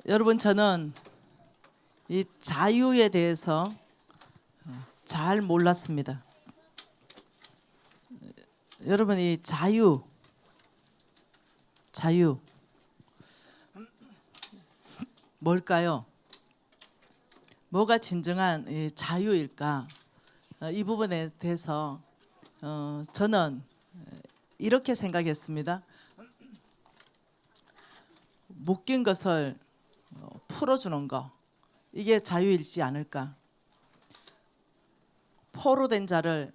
여러분, 저는 이 자유에 대해서 잘 몰랐습니다. 여러분, 이 자유 뭘까요? 뭐가 진정한 이 자유일까? 이 부분에 대해서 저는 이렇게 생각했습니다. 묶인 것을 풀어주는 거, 이게 자유일지 않을까? 포로된 자를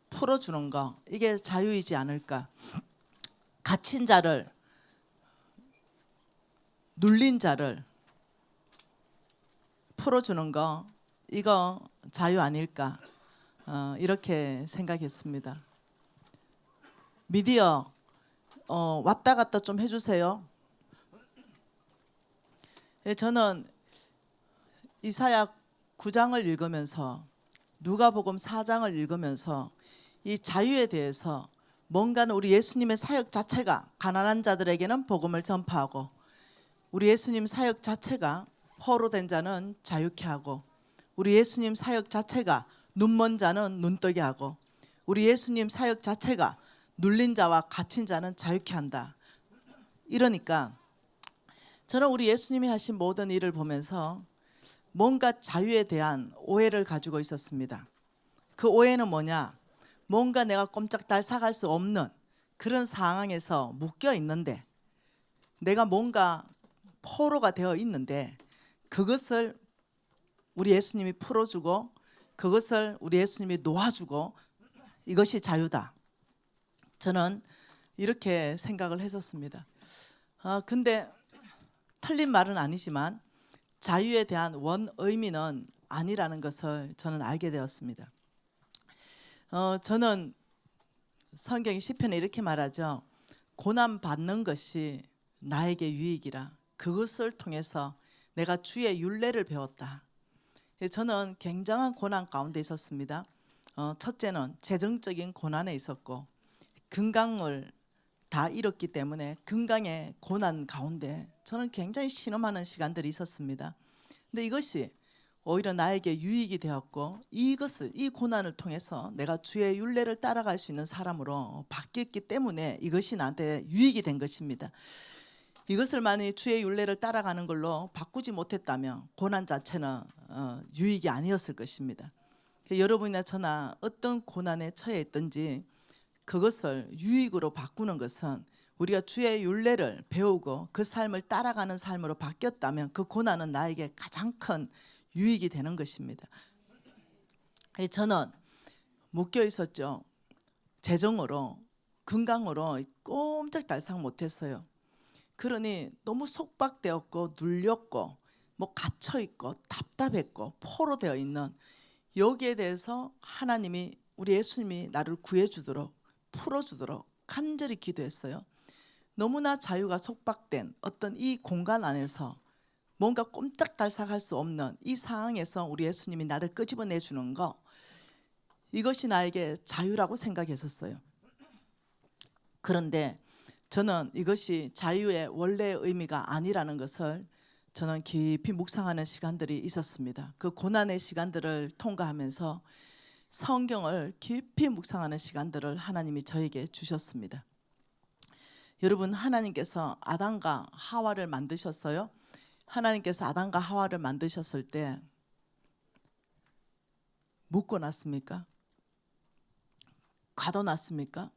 풀어주는 거, 이게 자유이지 않을까? 갇힌 자를, 눌린 자를 풀어주는 거, 이거 자유 아닐까? 이렇게 생각했습니다. 미디어 왔다 갔다 좀 해주세요. 저는 이사야 9장을 읽으면서 누가복음 4장을 읽으면서 이 자유에 대해서 뭔가는 우리 예수님의 사역 자체가 가난한 자들에게는 복음을 전파하고, 우리 예수님 사역 자체가 포로된 자는 자유케 하고, 우리 예수님 사역 자체가 눈먼 자는 눈뜨게 하고, 우리 예수님 사역 자체가 눌린 자와 갇힌 자는 자유케 한다. 이러니까 저는 우리 예수님이 하신 모든 일을 보면서 뭔가 자유에 대한 오해를 가지고 있었습니다. 그 오해는 뭐냐? 뭔가 내가 꼼짝달싹할 수 없는 그런 상황에서 묶여 있는데, 내가 뭔가 포로가 되어 있는데 그것을 우리 예수님이 풀어주고, 그것을 우리 예수님이 놓아주고, 이것이 자유다. 저는 이렇게 생각을 했었습니다. 근데 틀린 말은 아니지만 자유에 대한 원 의미는 아니라는 것을 저는 알게 되었습니다. 저는 성경 시편에 이렇게 말하죠. 고난 받는 것이 나에게 유익이라. 그것을 통해서 내가 주의 율례를 배웠다. 저는 굉장한 고난 가운데 있었습니다. 첫째는 재정적인 고난에 있었고, 건강을 다 잃었기 때문에 건강의 고난 가운데 저는 굉장히 신음하는 시간들이 있었습니다. 근데 이것이 오히려 나에게 유익이 되었고, 이 고난을 통해서 내가 주의 율례를 따라갈 수 있는 사람으로 바뀌었기 때문에 이것이 나한테 유익이 된 것입니다. 이것을 만약 주의 율례를 따라가는 걸로 바꾸지 못했다면 고난 자체는 유익이 아니었을 것입니다. 여러분이나 저나 어떤 고난에 처해 있든지 그것을 유익으로 바꾸는 것은 우리가 주의 율례를 배우고 그 삶을 따라가는 삶으로 바뀌었다면 그 고난은 나에게 가장 큰 유익이 되는 것입니다. 저는 묶여 있었죠. 재정으로, 건강으로 꼼짝달싹 못했어요. 그러니 너무 속박되었고 눌렸고 뭐 갇혀있고 답답했고 포로되어 있는, 여기에 대해서 하나님이, 우리 예수님이 나를 구해주도록, 풀어주도록 간절히 기도했어요. 너무나 자유가 속박된 어떤 이 공간 안에서 뭔가 꼼짝달싹할 수 없는 이 상황에서 우리 예수님이 나를 끄집어내주는 거, 이것이 나에게 자유라고 생각했었어요. 그런데 저는 이것이 자유의 원래의 의미가 아니라는 것을 저는 깊이 묵상하는 시간들이 있었습니다. 그 고난의 시간들을 통과하면서 성경을 깊이 묵상하는 시간들을 하나님이 저에게 주셨습니다. 여러분, 하나님께서 아담과 하와를 만드셨어요. 하나님께서 아담과 하와를 만드셨을 때 묶어놨습니까? 가둬놨습니까?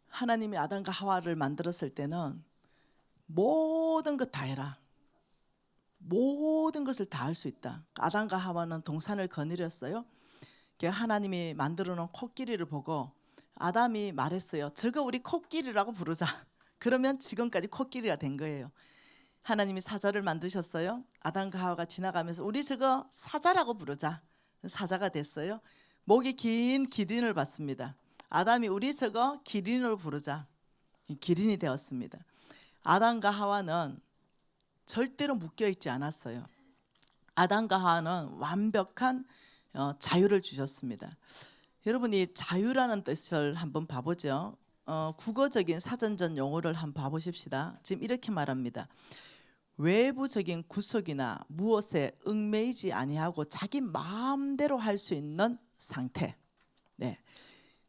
하나님이 아담과 하와를 만들었을 때는 모든 것 다 해라, 모든 것을 다 할 수 있다. 아담과 하와는 동산을 거느렸어요. 하나님이 만들어 놓은 코끼리를 보고 아담이 말했어요. 저거 우리 코끼리라고 부르자. 그러면 지금까지 코끼리가 된 거예요. 하나님이 사자를 만드셨어요. 아담과 하와가 지나가면서 우리 저거 사자라고 부르자. 사자가 됐어요. 목이 긴 기린을 봤습니다. 아담이 우리 저거 기린으로 부르자. 기린이 되었습니다. 아담과 하와는 절대로 묶여 있지 않았어요. 아담과 하와는 완벽한 자유를 주셨습니다. 여러분, 이 자유라는 뜻을 한번 봐보죠. 국어적인 사전전 용어를 한번 봐보십시다. 지금 이렇게 말합니다. 외부적인 구속이나 무엇에 얽매이지 아니하고 자기 마음대로 할 수 있는 상태. 네,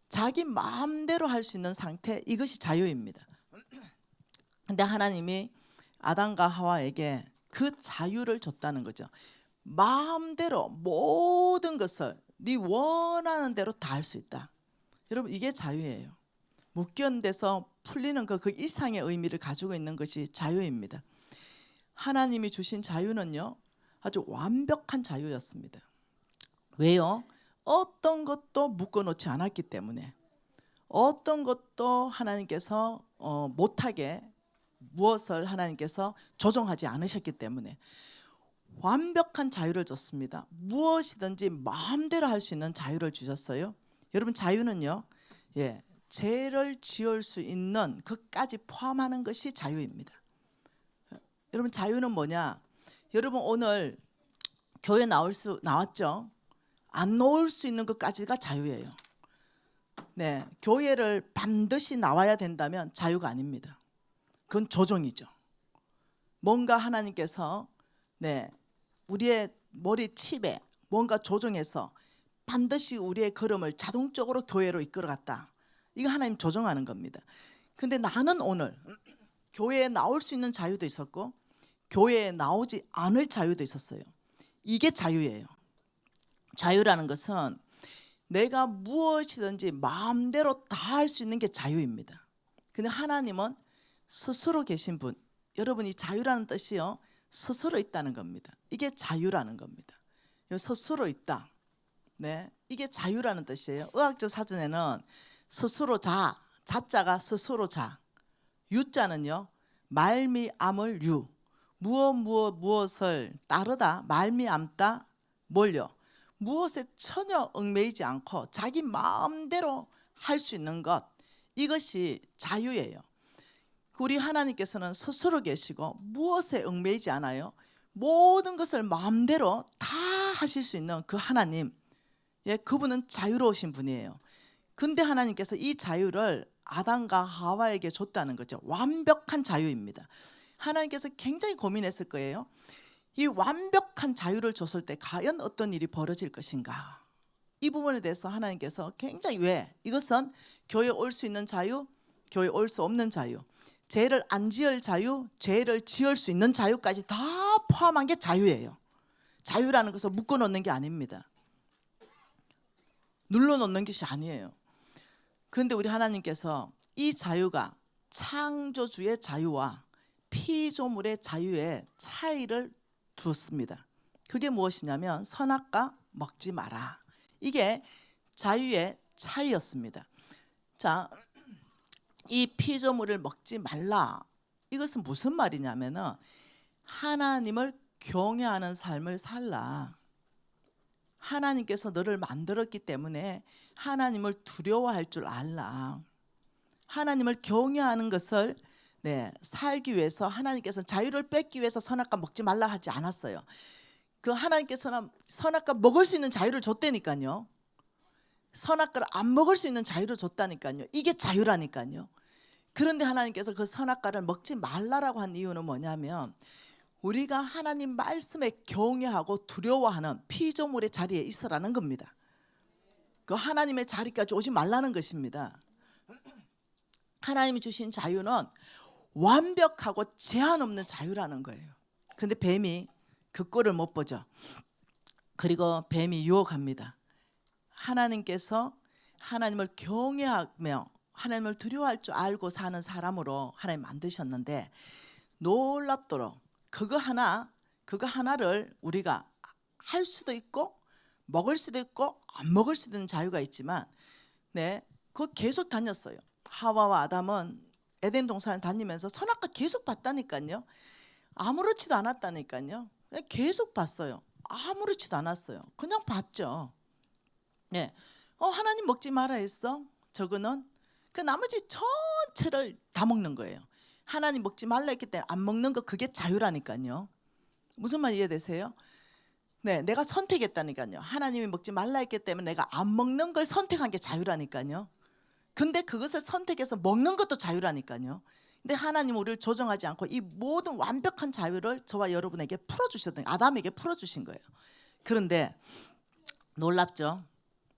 자기 마음대로 할 수 있는 상태, 이것이 자유입니다. 근데 하나님이 아담과 하와에게 그 자유를 줬다는 거죠. 마음대로 모든 것을 네 원하는 대로 다 할 수 있다. 여러분, 이게 자유예요. 묶여서 풀리는 그 이상의 의미를 가지고 있는 것이 자유입니다. 하나님이 주신 자유는요, 아주 완벽한 자유였습니다. 왜요? 어떤 것도 묶어놓지 않았기 때문에, 어떤 것도 하나님께서 못하게 무엇을 하나님께서 조정하지 않으셨기 때문에 완벽한 자유를 줬습니다. 무엇이든지 마음대로 할 수 있는 자유를 주셨어요. 여러분, 자유는요, 죄를 지을 수 있는 것까지 포함하는 것이 자유입니다. 여러분, 자유는 뭐냐? 여러분, 오늘 교회 나왔죠? 안 나올 수 있는 것까지가 자유예요. 네, 교회를 반드시 나와야 된다면 자유가 아닙니다. 그건 조종이죠. 뭔가 하나님께서 우리의 머리 칩에 뭔가 조종해서 반드시 우리의 걸음을 자동적으로 교회로 이끌어갔다. 이거 하나님 조정하는 겁니다. 근데 나는 오늘 교회에 나올 수 있는 자유도 있었고 교회에 나오지 않을 자유도 있었어요. 이게 자유예요. 자유라는 것은 내가 무엇이든지 마음대로 다 할 수 있는 게 자유입니다. 근데 하나님은 스스로 계신 분, 여러분이 자유라는 뜻이요, 스스로 있다는 겁니다. 이게 자유라는 겁니다. 스스로 있다. 네, 이게 자유라는 뜻이에요. 의학적 사전에는 스스로 자자가 스스로 자, 유자는요 말미암을 유, 무엇을 따르다, 말미암다, 뭘요? 무엇에 전혀 얽매이지 않고 자기 마음대로 할 수 있는 것, 이것이 자유예요. 우리 하나님께서는 스스로 계시고 무엇에 얽매이지 않아요. 모든 것을 마음대로 다 하실 수 있는 그 하나님, 그분은 자유로우신 분이에요. 근데 하나님께서 이 자유를 아담과 하와에게 줬다는 거죠. 완벽한 자유입니다. 하나님께서 굉장히 고민했을 거예요. 이 완벽한 자유를 줬을 때 과연 어떤 일이 벌어질 것인가. 이 부분에 대해서 하나님께서 굉장히, 왜? 이것은 교회에 올 수 있는 자유, 교회에 올 수 없는 자유, 죄를 안 지을 자유, 죄를 지을 수 있는 자유까지 다 포함한 게 자유예요. 자유라는 것을 묶어놓는 게 아닙니다. 눌러놓는 것이 아니에요. 그런데 우리 하나님께서 이 자유가 창조주의 자유와 피조물의 자유의 차이를 두었습니다. 그게 무엇이냐면 선악과 먹지 마라. 이게 자유의 차이였습니다. 자, 이 피조물을 먹지 말라. 이것은 무슨 말이냐면은 하나님을 경외하는 삶을 살라. 하나님께서 너를 만들었기 때문에 하나님을 두려워할 줄 알라. 하나님을 경외하는 것을 살기 위해서 하나님께서는 자유를 뺏기 위해서 선악과 먹지 말라 하지 않았어요. 그 하나님께서는 선악과 먹을 수 있는 자유를 줬다니까요. 선악과를 안 먹을 수 있는 자유를 줬다니까요. 이게 자유라니까요. 그런데 하나님께서 그 선악과를 먹지 말라라고 한 이유는 뭐냐면 우리가 하나님 말씀에 경외하고 두려워하는 피조물의 자리에 있으라는 겁니다. 그 하나님의 자리까지 오지 말라는 것입니다. 하나님이 주신 자유는 완벽하고 제한 없는 자유라는 거예요. 근데 뱀이 그 꼴을 못 보죠. 그리고 뱀이 유혹합니다. 하나님께서 하나님을 경외하며 하나님을 두려워할 줄 알고 사는 사람으로 하나님 만드셨는데 놀랍도록 그거 하나를 우리가 할 수도 있고 먹을 수도 있고 안 먹을 수도 있는 자유가 있지만 그거 계속 다녔어요. 하와와 아담은 에덴 동산을 다니면서 선악과 계속 봤다니까요. 아무렇지도 않았다니까요. 계속 봤어요. 아무렇지도 않았어요. 그냥 봤죠. 하나님 먹지 마라 했어. 저거는 그 나머지 전체를 다 먹는 거예요. 하나님 먹지 말라 했기 때문에 안 먹는 거, 그게 자유라니까요. 무슨 말 이해되세요? 내가 선택했다니까요. 하나님이 먹지 말라 했기 때문에 내가 안 먹는 걸 선택한 게 자유라니까요. 근데 그것을 선택해서 먹는 것도 자유라니까요. 근데 하나님 우리를 조정하지 않고 이 모든 완벽한 자유를 저와 여러분에게 풀어주셨던, 아담에게 풀어주신 거예요. 그런데 놀랍죠?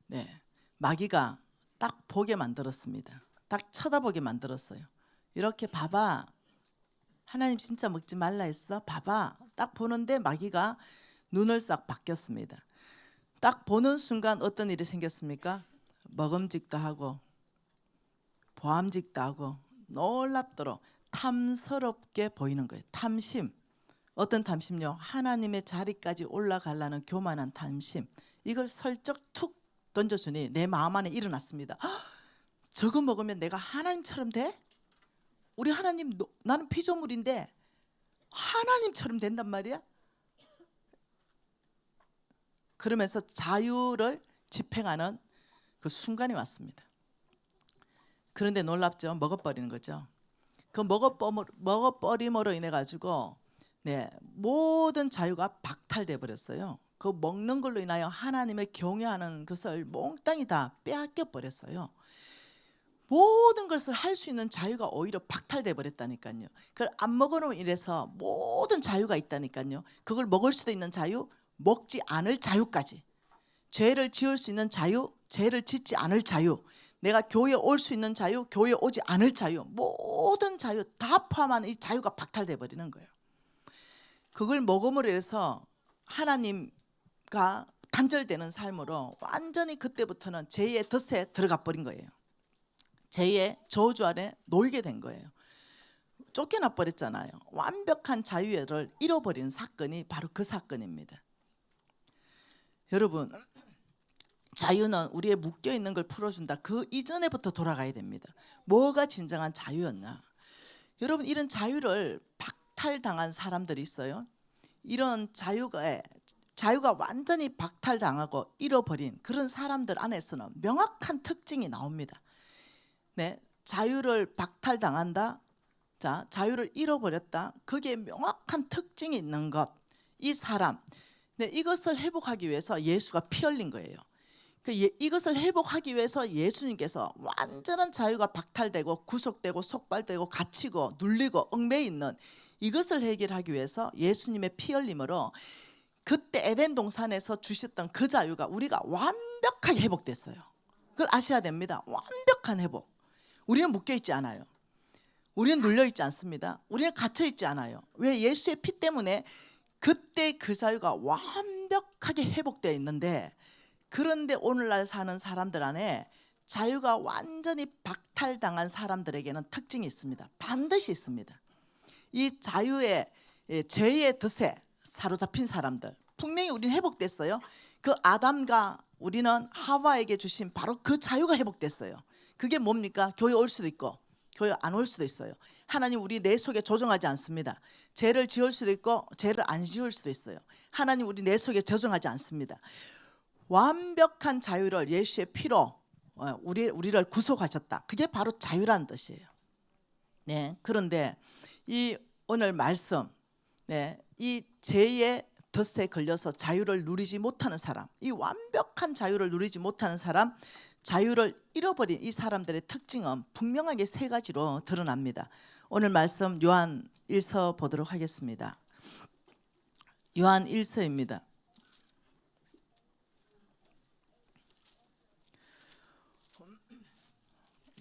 네, 마귀가 딱 보게 만들었습니다. 딱 쳐다보게 만들었어요. 이렇게 봐봐, 하나님 진짜 먹지 말라 했어? 봐봐. 딱 보는데 마귀가 눈을 싹 바뀌었습니다. 딱 보는 순간 어떤 일이 생겼습니까? 먹음직도 하고 보암직도 하고 놀랍도록 탐스럽게 보이는 거예요. 탐심. 어떤 탐심요? 하나님의 자리까지 올라가려는 교만한 탐심. 이걸 슬쩍 툭 던져주니 내 마음 안에 일어났습니다. 헉, 저거 먹으면 내가 하나님처럼 돼? 우리 하나님, 나는 피조물인데 하나님처럼 된단 말이야? 그러면서 자유를 집행하는 그 순간이 왔습니다. 그런데 놀랍죠? 먹어버리는 거죠. 그 먹어버림으로 인해 가지고 네, 모든 자유가 박탈돼 버렸어요. 그 먹는 걸로 인하여 하나님을 경외하는 것을 몽땅히 다 빼앗겨 버렸어요. 모든 것을 할 수 있는 자유가 오히려 박탈돼 버렸다니까요. 그걸 안 먹으로 인해서 모든 자유가 있다니까요. 그걸 먹을 수도 있는 자유, 먹지 않을 자유까지. 죄를 지을 수 있는 자유, 죄를 짓지 않을 자유, 내가 교회에 올 수 있는 자유, 교회에 오지 않을 자유, 모든 자유 다 포함한 이 자유가 박탈돼 버리는 거예요. 그걸 먹음으로 해서 하나님과 단절되는 삶으로 완전히 그때부터는 죄의 덫에 들어가 버린 거예요. 죄의 저주 아래 놓이게 된 거예요. 쫓겨나 버렸잖아요. 완벽한 자유를 잃어버린 사건이 바로 그 사건입니다. 여러분, 자유는 우리의 묶여있는 걸 풀어준다. 그 이전에부터 돌아가야 됩니다. 뭐가 진정한 자유였나? 여러분, 이런 자유를 박탈당한 사람들이 있어요. 이런 자유가 완전히 박탈당하고 잃어버린 그런 사람들 안에서는 명확한 특징이 나옵니다. 네, 자유를 박탈당한다. 자, 자유를 잃어버렸다. 그게 명확한 특징이 있는 것. 이 사람, 네, 이것을 회복하기 위해서 예수가 피 흘린 거예요. 이것을 회복하기 위해서 예수님께서 완전한 자유가 박탈되고 구속되고 속발되고 갇히고 눌리고 얽매여 있는 이것을 해결하기 위해서 예수님의 피 흘림으로 그때 에덴 동산에서 주셨던 그 자유가 우리가 완벽하게 회복됐어요. 그걸 아셔야 됩니다. 완벽한 회복. 우리는 묶여있지 않아요. 우리는 눌려있지 않습니다. 우리는 갇혀있지 않아요. 왜? 예수의 피 때문에 그때 그 자유가 완벽하게 회복되어 있는데, 그런데 오늘날 사는 사람들 안에 자유가 완전히 박탈당한 사람들에게는 특징이 있습니다. 반드시 있습니다. 이 자유의 죄의 덫에 사로잡힌 사람들, 분명히 우리는 회복됐어요. 그 아담과 우리는 하와에게 주신 바로 그 자유가 회복됐어요. 그게 뭡니까? 교회 올 수도 있고 교회 안 올 수도 있어요. 하나님 우리 내 속에 조정하지 않습니다. 죄를 지을 수도 있고 죄를 안 지을 수도 있어요. 하나님 우리 내 속에 조정하지 않습니다. 완벽한 자유를 예수의 피로 우리를 구속하셨다. 그게 바로 자유라는 뜻이에요. 네, 그런데 이 오늘 말씀, 네, 이 죄의 덫에 걸려서 자유를 누리지 못하는 사람, 이 완벽한 자유를 누리지 못하는 사람, 자유를 잃어버린 이 사람들의 특징은 분명하게 세 가지로 드러납니다. 오늘 말씀 요한 1서 보도록 하겠습니다. 요한 1서입니다.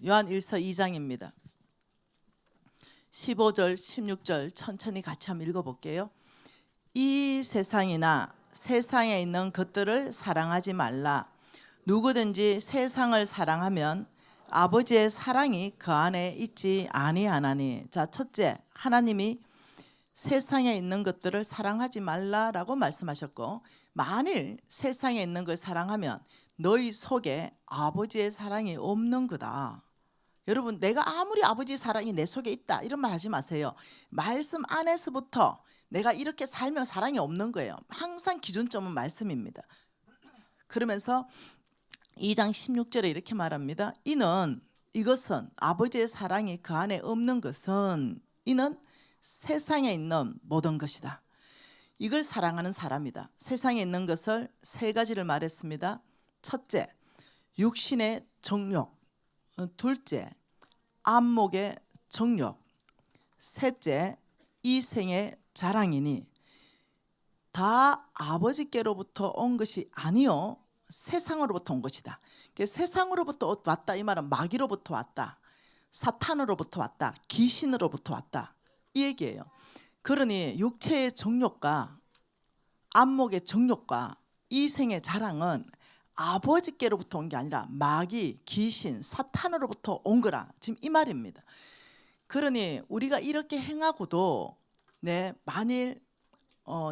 요한 1서 2장입니다. 15절 16절 천천히 같이 한번 읽어볼게요. 이 세상이나 세상에 있는 것들을 사랑하지 말라. 누구든지 세상을 사랑하면 아버지의 사랑이 그 안에 있지 아니하나니. 자, 첫째, 하나님이 세상에 있는 것들을 사랑하지 말라라고 말씀하셨고, 만일 세상에 있는 걸 사랑하면 너희 속에 아버지의 사랑이 없는 거다. 여러분, 내가 아무리 아버지의 사랑이 내 속에 있다 이런 말 하지 마세요. 말씀 안에서부터 내가 이렇게 살면 사랑이 없는 거예요. 항상 기준점은 말씀입니다. 그러면서 2장 16절에 이렇게 말합니다. 이것은 아버지의 사랑이 그 안에 없는 것은 이는 세상에 있는 모든 것이다. 이걸 사랑하는 사람이다. 세상에 있는 것을 세 가지를 말했습니다. 첫째, 육신의 정욕. 둘째, 안목의 정욕. 셋째, 이 생의 자랑이니 다 아버지께로부터 온 것이 아니요 세상으로부터 온 것이다. 세상으로부터 왔다 이 말은 마귀로부터 왔다, 사탄으로부터 왔다, 귀신으로부터 왔다 이 얘기예요. 그러니 육체의 정욕과 안목의 정욕과 이 생의 자랑은 아버지께로부터 온 게 아니라 마귀, 귀신, 사탄으로부터 온 거라 지금 이 말입니다. 그러니 우리가 이렇게 행하고도 만일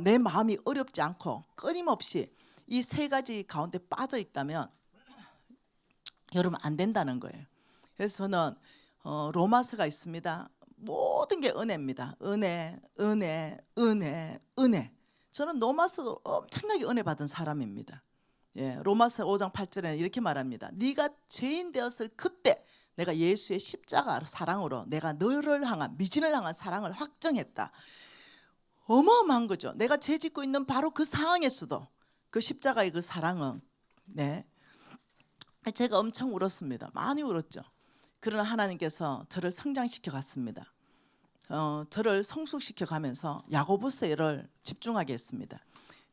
내 마음이 어렵지 않고 끊임없이 이 세 가지 가운데 빠져 있다면 여러분 안 된다는 거예요. 그래서 저는 로마서가 있습니다. 모든 게 은혜입니다. 은혜, 은혜, 은혜, 은혜. 저는 로마서 엄청나게 은혜 받은 사람입니다. 예, 로마서 5장 8절에는 이렇게 말합니다. 네가 죄인 되었을 그때 내가 예수의 십자가 사랑으로 내가 너를 향한 미진을 향한 사랑을 확정했다. 어마어마한 거죠. 내가 죄 짓고 있는 바로 그 상황에서도 그 십자가의 그 사랑은 제가 엄청 울었습니다. 많이 울었죠. 그러나 하나님께서 저를 성장시켜 갔습니다. 저를 성숙시켜 가면서 야고보서를 집중하게 했습니다.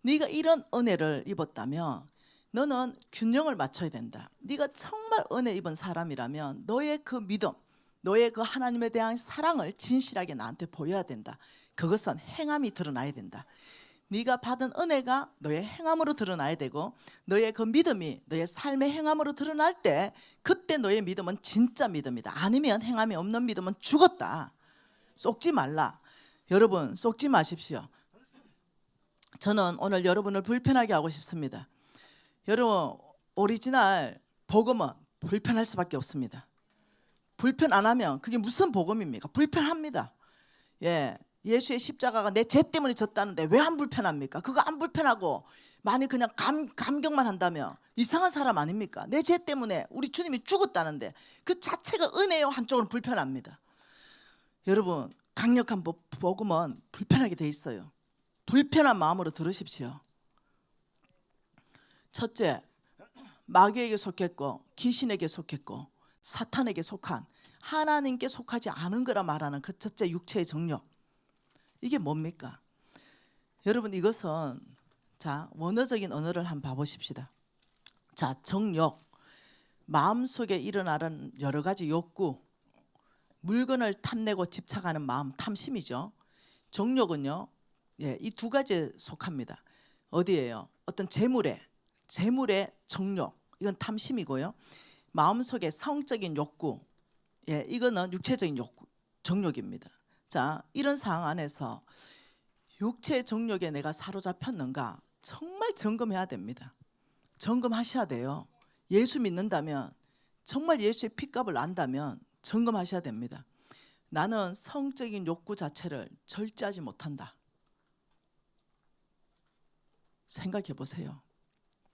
네가 이런 은혜를 입었다면 너는 균형을 맞춰야 된다. 네가 정말 은혜 입은 사람이라면 너의 그 믿음, 너의 그 하나님에 대한 사랑을 진실하게 나한테 보여야 된다. 그것은 행함이 드러나야 된다. 네가 받은 은혜가 너의 행함으로 드러나야 되고 너의 그 믿음이 너의 삶의 행함으로 드러날 때 그때 너의 믿음은 진짜 믿음이다. 아니면 행함이 없는 믿음은 죽었다. 속지 말라. 여러분 속지 마십시오. 저는 오늘 여러분을 불편하게 하고 싶습니다. 여러분 오리지널 복음은 불편할 수밖에 없습니다. 불편 안 하면 그게 무슨 복음입니까? 불편합니다. 예, 예수의 십자가가 내 죄 때문에 졌다는데 왜 안 불편합니까? 그거 안 불편하고 만일 그냥 감격만 한다면 이상한 사람 아닙니까? 내 죄 때문에 우리 주님이 죽었다는데 그 자체가 은혜요. 한쪽은 불편합니다. 여러분 강력한 복음은 불편하게 돼 있어요. 불편한 마음으로 들으십시오. 첫째, 마귀에게 속했고 귀신에게 속했고 사탄에게 속한 하나님께 속하지 않은 거라 말하는 그 첫째 육체의 정욕. 이게 뭡니까? 여러분 이것은 자 원어적인 언어를 한번 봐보십시다. 자 정욕, 마음속에 일어나는 여러 가지 욕구, 물건을 탐내고 집착하는 마음, 탐심이죠. 정욕은요, 예, 이 두 가지에 속합니다. 어디예요? 어떤 재물의 정욕, 이건 탐심이고요. 마음속에 성적인 욕구, 예, 이거는 육체적인 욕구, 정욕입니다. 자, 이런 상황 안에서 육체의 정욕에 내가 사로잡혔는가 정말 점검해야 됩니다. 점검하셔야 돼요. 예수 믿는다면 정말 예수의 피값을 안다면 점검하셔야 됩니다. 나는 성적인 욕구 자체를 절제하지 못한다. 생각해 보세요.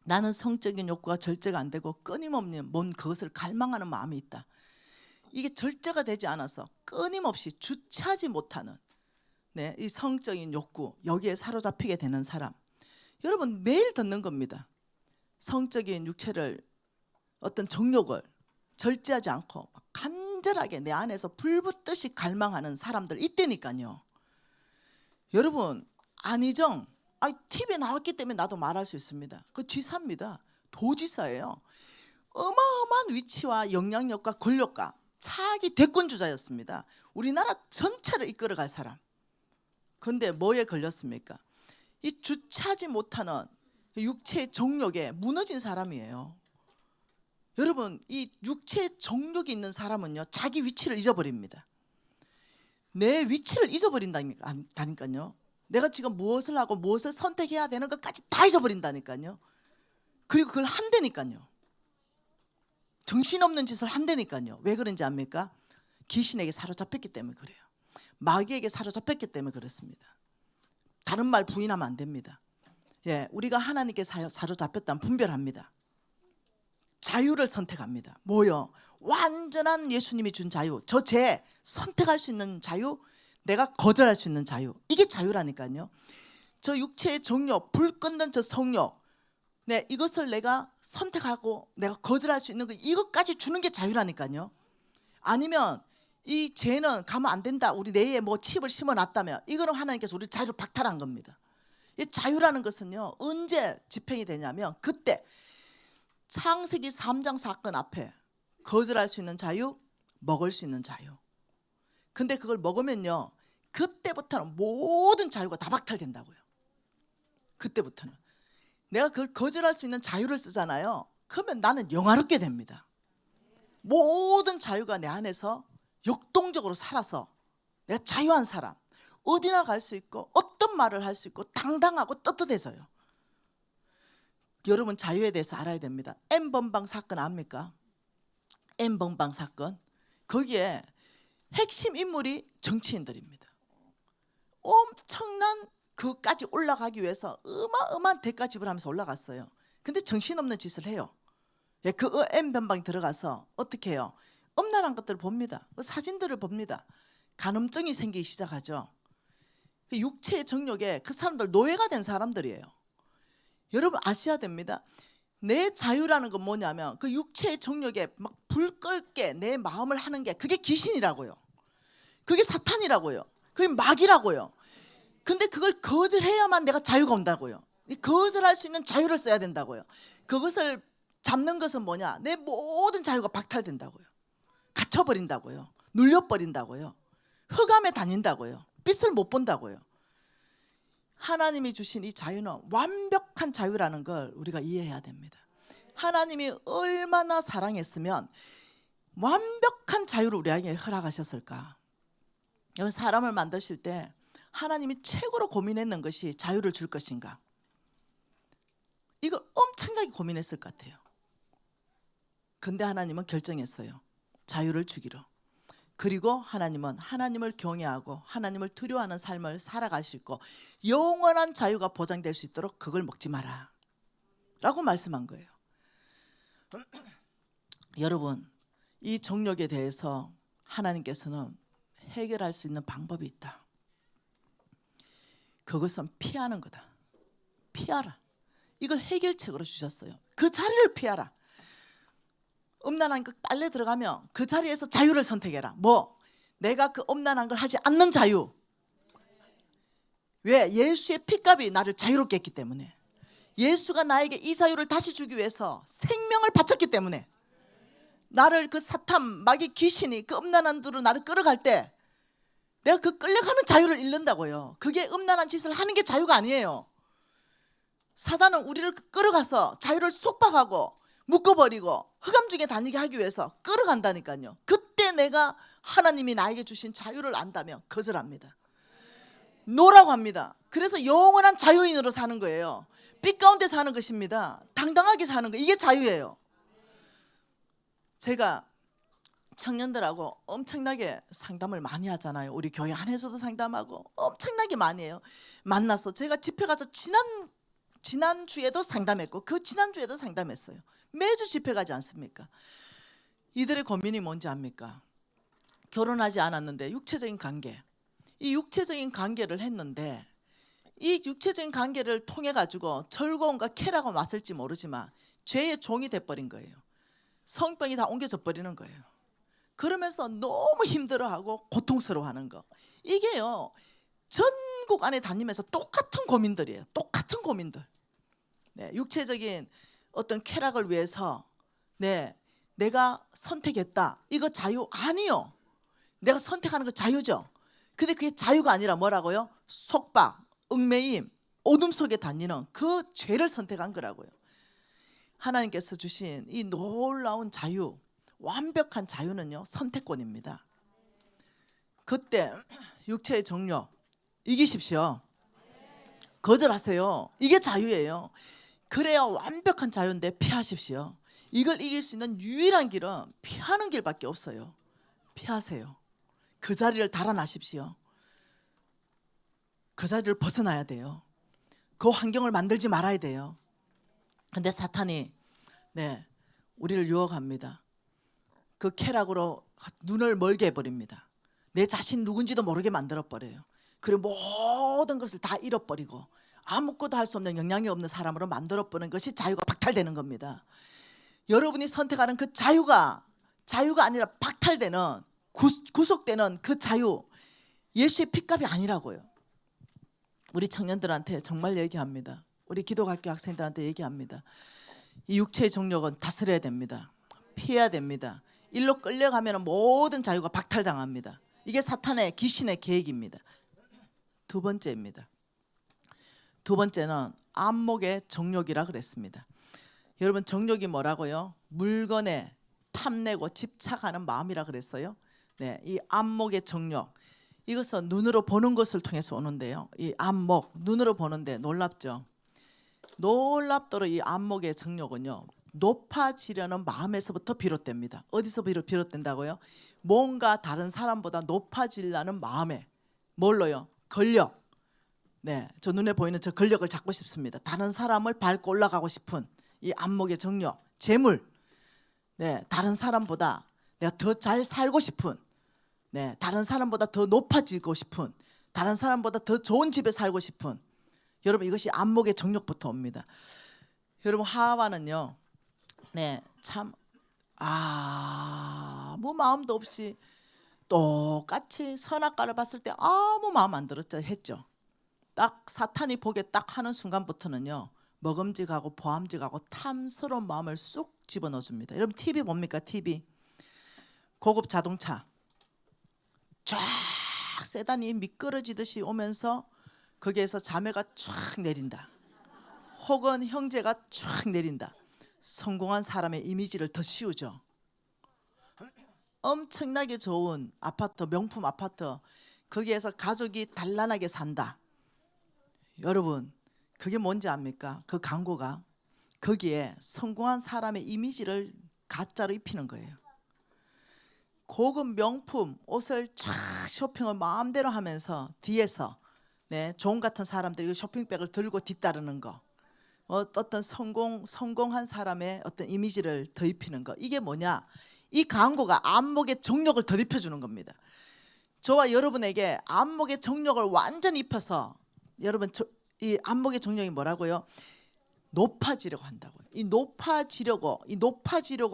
나는 성적인 욕구가 절제가 안 되고 끊임없는 그것을 갈망하는 마음이 있다. 이게 절제가 되지 않아서 끊임없이 주체하지 못하는 이 성적인 욕구, 여기에 사로잡히게 되는 사람, 여러분 매일 듣는 겁니다. 성적인 육체를 어떤 정욕을 절제하지 않고 간절하게 내 안에서 불붙듯이 갈망하는 사람들 있다니까요. 여러분 안희정 TV에 나왔기 때문에 나도 말할 수 있습니다. 그 지사입니다. 도지사예요. 어마어마한 위치와 영향력과 권력과 차기 대권 주자였습니다. 우리나라 전체를 이끌어갈 사람. 그런데 뭐에 걸렸습니까? 이 주체하지 못하는 육체의 정욕에 무너진 사람이에요. 여러분 이 육체의 정욕이 있는 사람은요 자기 위치를 잊어버립니다. 내 위치를 잊어버린다니까요. 내가 지금 무엇을 하고 무엇을 선택해야 되는 것까지 다 잊어버린다니까요. 그리고 그걸 한다니까요. 정신없는 짓을 한다니까요. 왜 그런지 압니까? 귀신에게 사로잡혔기 때문에 그래요. 마귀에게 사로잡혔기 때문에 그렇습니다. 다른 말 부인하면 안 됩니다. 예, 우리가 하나님께 사로잡혔다면 분별합니다. 자유를 선택합니다. 뭐요? 완전한 예수님이 준 자유, 저 죄 선택할 수 있는 자유, 내가 거절할 수 있는 자유, 이게 자유라니까요. 저 육체의 정욕, 불 끄는 저 성욕, 이것을 내가 선택하고 내가 거절할 수 있는 거, 이것까지 주는 게 자유라니까요. 아니면 이 죄는 가면 안 된다. 우리 뇌에 뭐 칩을 심어놨다면 이거는 하나님께서 우리 자유를 박탈한 겁니다. 이 자유라는 것은요 언제 집행이 되냐면 그때 창세기 3장 사건 앞에 거절할 수 있는 자유, 먹을 수 있는 자유. 근데 그걸 먹으면요 그때부터는 모든 자유가 다 박탈된다고요. 그때부터는 내가 그걸 거절할 수 있는 자유를 쓰잖아요. 그러면 나는 영화롭게 됩니다. 모든 자유가 내 안에서 역동적으로 살아서 내가 자유한 사람, 어디나 갈 수 있고 어떤 말을 할 수 있고 당당하고 떳떳해져요. 여러분 자유에 대해서 알아야 됩니다. N번방 사건 압니까? N번방 사건, 거기에 핵심 인물이 정치인들입니다. 엄청난 그까지 올라가기 위해서 어마어마한 대가 지불하면서 올라갔어요. 근데 정신없는 짓을 해요. 그 N번방에 들어가서 어떻게 해요? 음란한 것들을 봅니다. 사진들을 봅니다. 간음증이 생기기 시작하죠. 육체의 정욕에 그 사람들 노예가 된 사람들이에요. 여러분 아셔야 됩니다. 내 자유라는 건 뭐냐면 그 육체의 정욕에 막 불 끌게 내 마음을 하는 게 그게 귀신이라고요. 그게 사탄이라고요. 그게 마귀라고요. 근데 그걸 거절해야만 내가 자유가 온다고요. 거절할 수 있는 자유를 써야 된다고요. 그것을 잡는 것은 뭐냐? 내 모든 자유가 박탈된다고요. 갇혀버린다고요. 눌려버린다고요. 흑암에 다닌다고요. 빛을 못 본다고요. 하나님이 주신 이 자유는 완벽한 자유라는 걸 우리가 이해해야 됩니다. 하나님이 얼마나 사랑했으면 완벽한 자유를 우리에게 허락하셨을까. 여러분 사람을 만드실 때 하나님이 최고로 고민했는 것이 자유를 줄 것인가. 이걸 엄청나게 고민했을 것 같아요. 근데 하나님은 결정했어요. 자유를 주기로. 그리고 하나님은 하나님을 경외하고 하나님을 두려워하는 삶을 살아가시고 영원한 자유가 보장될 수 있도록 그걸 먹지 마라 라고 말씀한 거예요. 여러분 이 정욕에 대해서 하나님께서는 해결할 수 있는 방법이 있다. 그것은 피하는 거다. 피하라. 이걸 해결책으로 주셨어요. 그 자리를 피하라. 음란한 거 빨래 들어가면 그 자리에서 자유를 선택해라. 뭐? 내가 그 음란한 걸 하지 않는 자유. 왜? 예수의 피값이 나를 자유롭게 했기 때문에. 예수가 나에게 이 자유를 다시 주기 위해서 생명을 바쳤기 때문에. 나를 그 사탄, 마귀, 귀신이 그 음란한 대로 나를 끌어갈 때 내가 그 끌려가는 자유를 잃는다고요. 그게 음란한 짓을 하는 게 자유가 아니에요. 사단은 우리를 끌어가서 자유를 속박하고 묶어버리고 흑암 중에 다니게 하기 위해서 끌어간다니까요. 그때 내가 하나님이 나에게 주신 자유를 안다면 거절합니다. 노라고 합니다. 그래서 영원한 자유인으로 사는 거예요. 빛 가운데 사는 것입니다. 당당하게 사는 거, 이게 자유예요. 제가 청년들하고 엄청나게 상담을 많이 하잖아요. 우리 교회 안에서도 상담하고 엄청나게 많이 해요. 만나서 제가 집회 가서 지난주에도 상담했고 그 지난주에도 상담했어요. 매주 집회 가지 않습니까? 이들의 고민이 뭔지 압니까? 결혼하지 않았는데 육체적인 관계, 이 육체적인 관계를 했는데 이 육체적인 관계를 통해 가지고 즐거움과 쾌락은 왔을지 모르지만 죄의 종이 돼버린 거예요. 성병이 다 옮겨져 버리는 거예요. 그러면서 너무 힘들어하고 고통스러워하는 거, 이게요 전국 안에 다니면서 똑같은 고민들이에요. 똑같은 고민들. 네, 육체적인 어떤 쾌락을 위해서 내가 선택했다, 이거 자유 아니요. 내가 선택하는 거 자유죠. 근데 그게 자유가 아니라 뭐라고요? 속박, 얽매임, 어둠 속에 다니는 그 죄를 선택한 거라고요. 하나님께서 주신 이 놀라운 자유, 완벽한 자유는요 선택권입니다. 그때 육체의 정욕 이기십시오. 거절하세요. 이게 자유예요. 그래야 완벽한 자유인데 피하십시오. 이걸 이길 수 있는 유일한 길은 피하는 길밖에 없어요. 피하세요. 그 자리를 달아나십시오. 그 자리를 벗어나야 돼요. 그 환경을 만들지 말아야 돼요. 근데 사탄이 우리를 유혹합니다. 그 쾌락으로 눈을 멀게 해버립니다. 내 자신 누군지도 모르게 만들어버려요. 그리고 모든 것을 다 잃어버리고 아무것도 할 수 없는, 영향이 없는 사람으로 만들어버리는 것이 자유가 박탈되는 겁니다. 여러분이 선택하는 그 자유가 아니라 박탈되는 구속되는 그 자유, 예수의 핏값이 아니라고요. 우리 청년들한테 정말 얘기합니다. 우리 기독학교 학생들한테 얘기합니다. 이 육체의 정욕은 다스려야 됩니다. 피해야 됩니다. 일로 끌려가면 모든 자유가 박탈당합니다. 이게 사탄의 귀신의 계획입니다. 두 번째입니다. 두 번째는 안목의 정욕이라 그랬습니다. 여러분, 정욕이 뭐라고요? 물건에 탐내고 집착하는 마음이라 그랬어요. 네, 이 안목의 정욕, 이것은 눈으로 보는 것을 통해서 오는데요. 이 안목, 눈으로 보는데 놀랍죠. 놀랍도록 이 안목의 정욕은요, 높아지려는 마음에서부터 비롯됩니다. 어디서 비롯된다고요? 뭔가 다른 사람보다 높아지려는 마음에, 뭘로요? 권력. 네, 저 눈에 보이는 저 권력을 잡고 싶습니다. 다른 사람을 밟고 올라가고 싶은 이 안목의 정욕. 재물. 네, 다른 사람보다 내가 더 잘 살고 싶은, 네, 다른 사람보다 더 높아지고 싶은, 다른 사람보다 더 좋은 집에 살고 싶은, 여러분, 이것이 안목의 정욕부터 옵니다. 여러분, 하와는요, 네, 참 아무 마음도 없이 똑같이 선악과를 봤을 때 아무 마음 안 들었죠, 했죠. 딱 사탄이 보게 딱 하는 순간부터는요, 먹음직하고 보암직하고 탐스러운 마음을 쑥 집어넣어줍니다. 여러분, TV 봅니까? TV 고급 자동차 쫙 세단이 미끄러지듯이 오면서 거기에서 자매가 쫙 내린다, 혹은 형제가 쫙 내린다. 성공한 사람의 이미지를 더 씌우죠. 엄청나게 좋은 아파트, 명품 아파트, 거기에서 가족이 단란하게 산다. 여러분, 그게 뭔지 압니까? 그 광고가 거기에 성공한 사람의 이미지를 가짜로 입히는 거예요. 고급 명품 옷을 쫙 쇼핑을 마음대로 하면서 뒤에서, 네, 종 같은 사람들이 쇼핑백을 들고 뒤따르는 거, 어떤 성공한 사람의 어떤 이미지를 더 입히는 거. 이게 뭐냐? 이 광고가 안목의 정욕을 더 입혀주는 겁니다. 저와 여러분에게 안목의 정욕을 완전히 입혀서, 여러분, 이 안목의 정욕이 뭐라고요? 높아지려고 한다고요. 이 높아지려고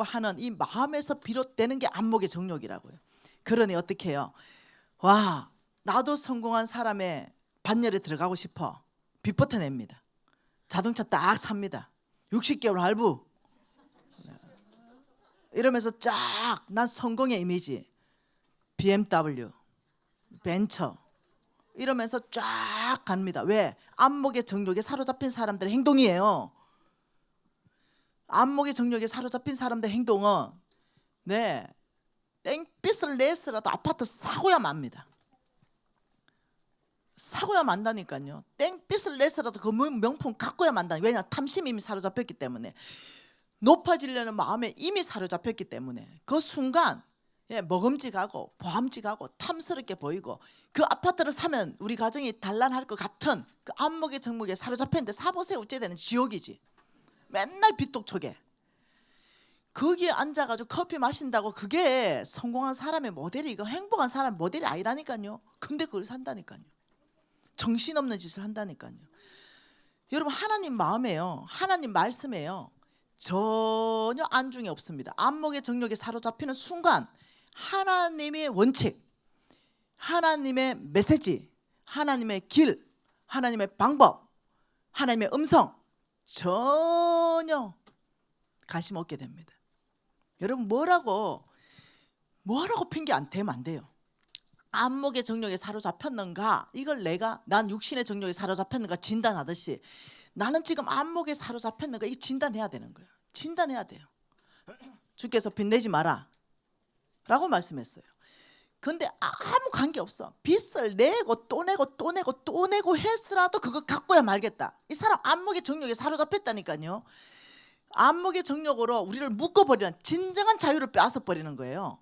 하는 이 마음에서 비롯되는 게 안목의 정욕이라고요. 그러니 어떻게 해요? 와, 나도 성공한 사람의 반열에 들어가고 싶어. 빚부터 냅니다. 자동차 딱 삽니다. 60개월 할부. 이러면서 쫙, 난 성공의 이미지, BMW, 벤처, 이러면서 쫙 갑니다. 왜? 안목의 정욕에 사로잡힌 사람들의 행동이에요. 안목의 정욕에 사로잡힌 사람들의 행동은, 네, 땡빛을 내서라도 아파트 사고야 맙니다. 사고야 만다니까요. 땡빛을 내서라도 그 명품 갖고야 만다. 왜냐? 탐심이 이미 사로잡혔기 때문에, 높아지려는 마음에 이미 사로잡혔기 때문에 그 순간, 예, 먹음직하고 보암직하고 탐스럽게 보이고, 그 아파트를 사면 우리 가정이 단란할 것 같은 그 안목의 정목에 사로잡혔는데, 사보세요, 어째되는 지옥이지. 맨날 빚독촉에 거기에 앉아가지고 커피 마신다고 그게 성공한 사람의 모델이, 이거 행복한 사람 모델이 아니라니까요. 근데 그걸 산다니까요. 정신없는 짓을 한다니까요. 여러분, 하나님 마음에요, 하나님 말씀에요, 전혀 안중이 없습니다. 안목의 정욕에 사로잡히는 순간 하나님의 원칙, 하나님의 메시지, 하나님의 길, 하나님의 방법, 하나님의 음성 전혀 관심 없게 됩니다. 여러분, 뭐라고 핑계 안 대면 안 돼요. 안목의 정욕에 사로잡혔는가, 이걸 난 육신의 정욕에 사로잡혔는가 진단하듯이, 나는 지금 안목에 사로잡혔는가, 이 진단해야 되는 거예요. 진단해야 돼요. 주께서 빚내지 마라 라고 말씀했어요. 근데 아무 관계없어. 빚을 내고 또 내고 또 내고 또 내고 했으라도 그거 갖고야 말겠다. 이 사람 안목의 정욕에 사로잡혔다니까요. 안목의 정욕으로 우리를 묶어버리는, 진정한 자유를 빼앗아버리는 거예요.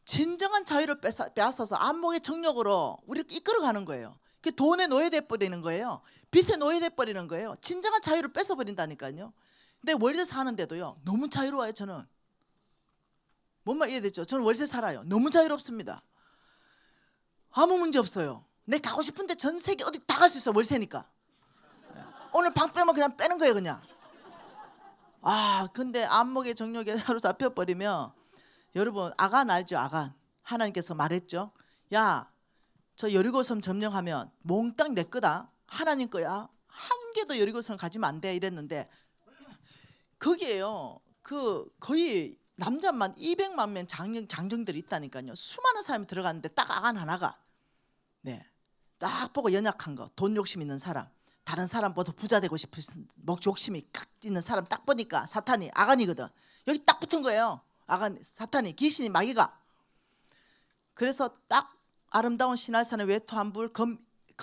진정한 자유를 빼앗아서 안목의 정욕으로 우리를 이끌어가는 거예요. 그 돈에 노예돼 버리는 거예요. 빚에 노예돼 버리는 거예요. 진정한 자유를 뺏어버린다니까요. 근데 월세 사는데도요, 너무 자유로워요. 저는 뭔 말 이해됐죠? 저는 월세 살아요. 너무 자유롭습니다. 아무 문제 없어요. 내 가고 싶은데 전 세계 어디 다 갈 수 있어. 월세니까. 오늘 방 빼면 그냥 빼는 거예요, 그냥. 근데 안목의 정욕에 사로잡혀 버리면, 여러분, 아간 알죠? 아간. 하나님께서 말했죠. 야, 저 여리고섬 점령하면 몽땅 내 거다. 하나님 거야. 한 개도 여리고섬을 가지면 안 돼. 이랬는데 거기에요. 그 거의 남자만 200만 명 장정들이 있다니까요. 수많은 사람이 들어갔는데 딱 아간 하나가 딱 보고 연약한 거, 돈 욕심 있는 사람, 다른 사람보다 부자 되고 싶은 욕심이 깍 있는 사람 딱 보니까 사탄이 아간이거든. 여기 딱 붙은 거예요. 아간 사탄이 귀신이 마귀가. 그래서 딱 아름다운 신할산의 외투 한 불, 검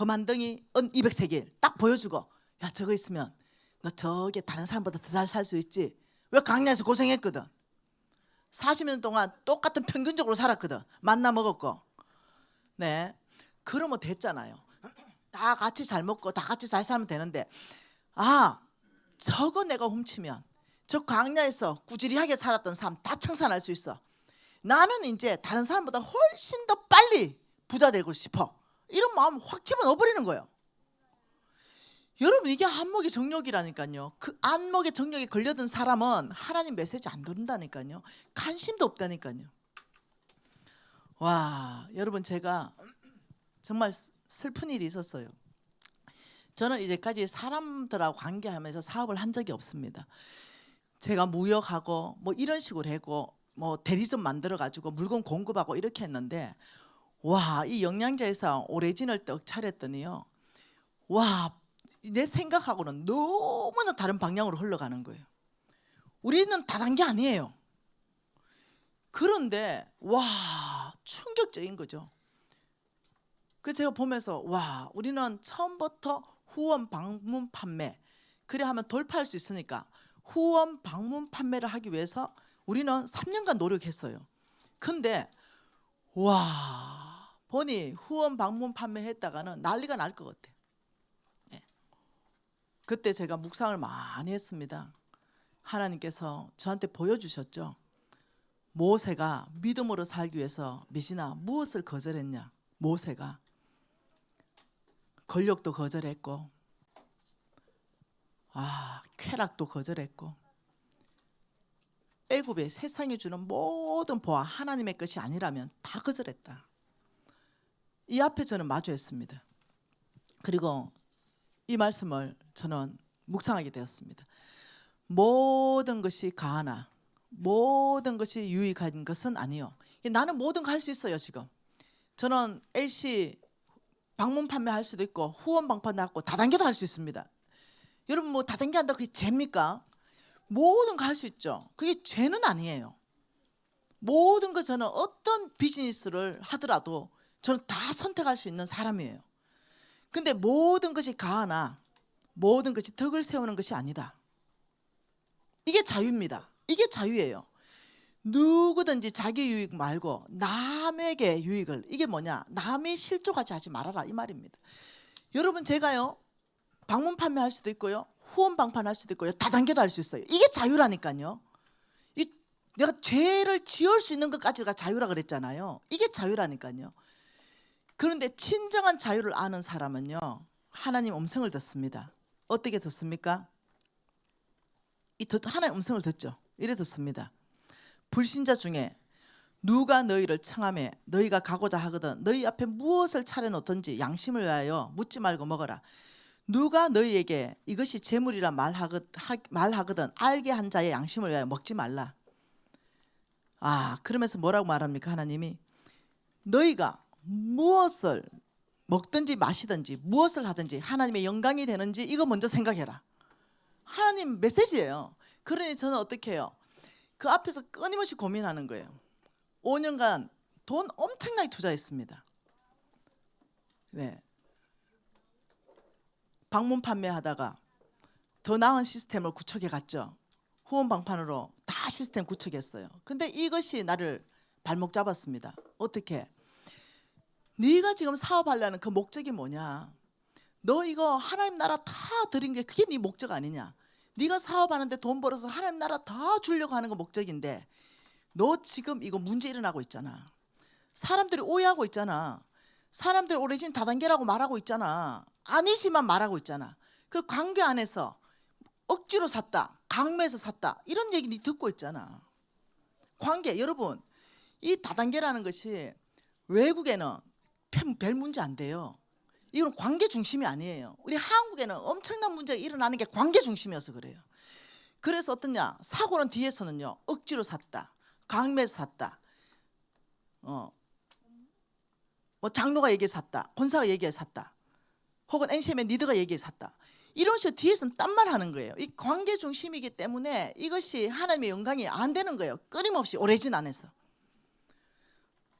한 덩이, 은 200세겔 딱 보여주고, 야 저거 있으면 너 저게 다른 사람보다 더 잘 살 수 있지. 왜 강야에서 고생했거든. 40년 동안 똑같은 평균적으로 살았거든. 만나 먹었고. 네, 그러면 됐잖아요. 다 같이 잘 먹고 다 같이 잘 살면 되는데, 아 저거 내가 훔치면 저 광야에서 꾸지리하게 살았던 사람 다 청산할 수 있어. 나는 이제 다른 사람보다 훨씬 더 빨리 부자 되고 싶어. 이런 마음 확 집어넣어버리는 거예요. 여러분, 이게 안목의 정욕이라니까요. 그 안목의 정욕이 걸려든 사람은 하나님 메시지 안 듣는다니까요. 관심도 없다니까요. 와, 여러분, 제가 정말 슬픈 일이 있었어요. 저는 이제까지 사람들하고 관계하면서 사업을 한 적이 없습니다. 제가 무역하고 뭐 이런 식으로 하고 뭐 대리점 만들어 가지고 물건 공급하고 이렇게 했는데, 와, 이 영양제에서 오레진을 떡 차렸더니요, 와, 내 생각하고는 너무나 다른 방향으로 흘러가는 거예요. 우리는 다른 게 아니에요. 그런데 와, 충격적인 거죠. 그래서 제가 보면서, 와, 우리는 처음부터 후원 방문 판매, 그래 하면 돌파할 수 있으니까 후원 방문 판매를 하기 위해서 우리는 3년간 노력했어요. 근데 와, 보니 후원 방문 판매했다가는 난리가 날 것 같아. 그때 제가 묵상을 많이 했습니다. 하나님께서 저한테 보여주셨죠. 모세가 믿음으로 살기 위해서 미시나 무엇을 거절했냐. 모세가 권력도 거절했고, 쾌락도 거절했고, 애굽의 세상이 주는 모든 보화, 하나님의 것이 아니라면 다 거절했다. 이 앞에 저는 마주했습니다. 그리고 이 말씀을 저는 묵상하게 되었습니다. 모든 것이 가하나 모든 것이 유익한 것은 아니요. 나는 모든 거 할 수 있어요. 지금 저는 LC 방문 판매할 수도 있고 후원 방판하고 다단계도 할 수 있습니다. 여러분, 뭐 다단계 한다 그게 죄입니까? 모든 거 할 수 있죠. 그게 죄는 아니에요. 모든 거, 저는 어떤 비즈니스를 하더라도 저는 다 선택할 수 있는 사람이에요. 근데 모든 것이 가하나 모든 것이 덕을 세우는 것이 아니다. 이게 자유입니다. 이게 자유예요. 누구든지 자기 유익 말고 남에게 유익을, 이게 뭐냐, 남이 실족하지 하지 말아라, 이 말입니다. 여러분, 제가요 방문 판매할 수도 있고요, 후원 방판할 수도 있고요, 다단계도 할 수 있어요. 이게 자유라니까요. 내가 죄를 지을 수 있는 것까지가 자유라 그랬잖아요. 이게 자유라니까요. 그런데 진정한 자유를 아는 사람은요, 하나님 음성을 듣습니다. 어떻게 듣습니까? 하나님 음성을 듣죠. 이래 듣습니다. 불신자 중에 누가 너희를 청하매 너희가 가고자 하거든 너희 앞에 무엇을 차려놓든지 양심을 위하여 묻지 말고 먹어라. 누가 너희에게 이것이 재물이라 말하거든 알게 한 자의 양심을 위하여 먹지 말라. 그러면서 뭐라고 말합니까? 하나님이 너희가 무엇을 먹든지 마시든지 무엇을 하든지 하나님의 영광이 되는지 이거 먼저 생각해라. 하나님 메시지예요. 그러니 저는 어떻게 해요? 그 앞에서 끊임없이 고민하는 거예요. 5년간 돈 엄청나게 투자했습니다. 네. 방문 판매하다가 더 나은 시스템을 구축해 갔죠. 후원 방판으로 다 시스템 구축했어요. 근데 이것이 나를 발목 잡았습니다. 어떻게? 네가 지금 사업하려는 그 목적이 뭐냐? 너 이거 하나님 나라 다 드린 게 그게 네 목적 아니냐? 네가 사업하는데 돈 벌어서 하나님 나라 다 주려고 하는 거 목적인데, 너 지금 이거 문제 일어나고 있잖아. 사람들이 오해하고 있잖아. 사람들이 오래진 다단계라고 말하고 있잖아. 아니지만 말하고 있잖아. 그 관계 안에서 억지로 샀다, 강매해서 샀다, 이런 얘기 네 듣고 있잖아. 관계, 여러분, 이 다단계라는 것이 외국에는 별 문제 안 돼요. 이건 관계 중심이 아니에요. 우리 한국에는 엄청난 문제가 일어나는 게 관계 중심이어서 그래요. 그래서 어떠냐, 사고는 뒤에서는요, 억지로 샀다, 강매에서 샀다, 뭐 장로가 얘기해 샀다, 권사가 얘기해 샀다, 혹은 NCM의 리더가 얘기해 샀다, 이런 식으로 뒤에서는 딴말 하는 거예요. 이 관계 중심이기 때문에 이것이 하나님의 영광이 안 되는 거예요. 끊임없이 오래진 안에서.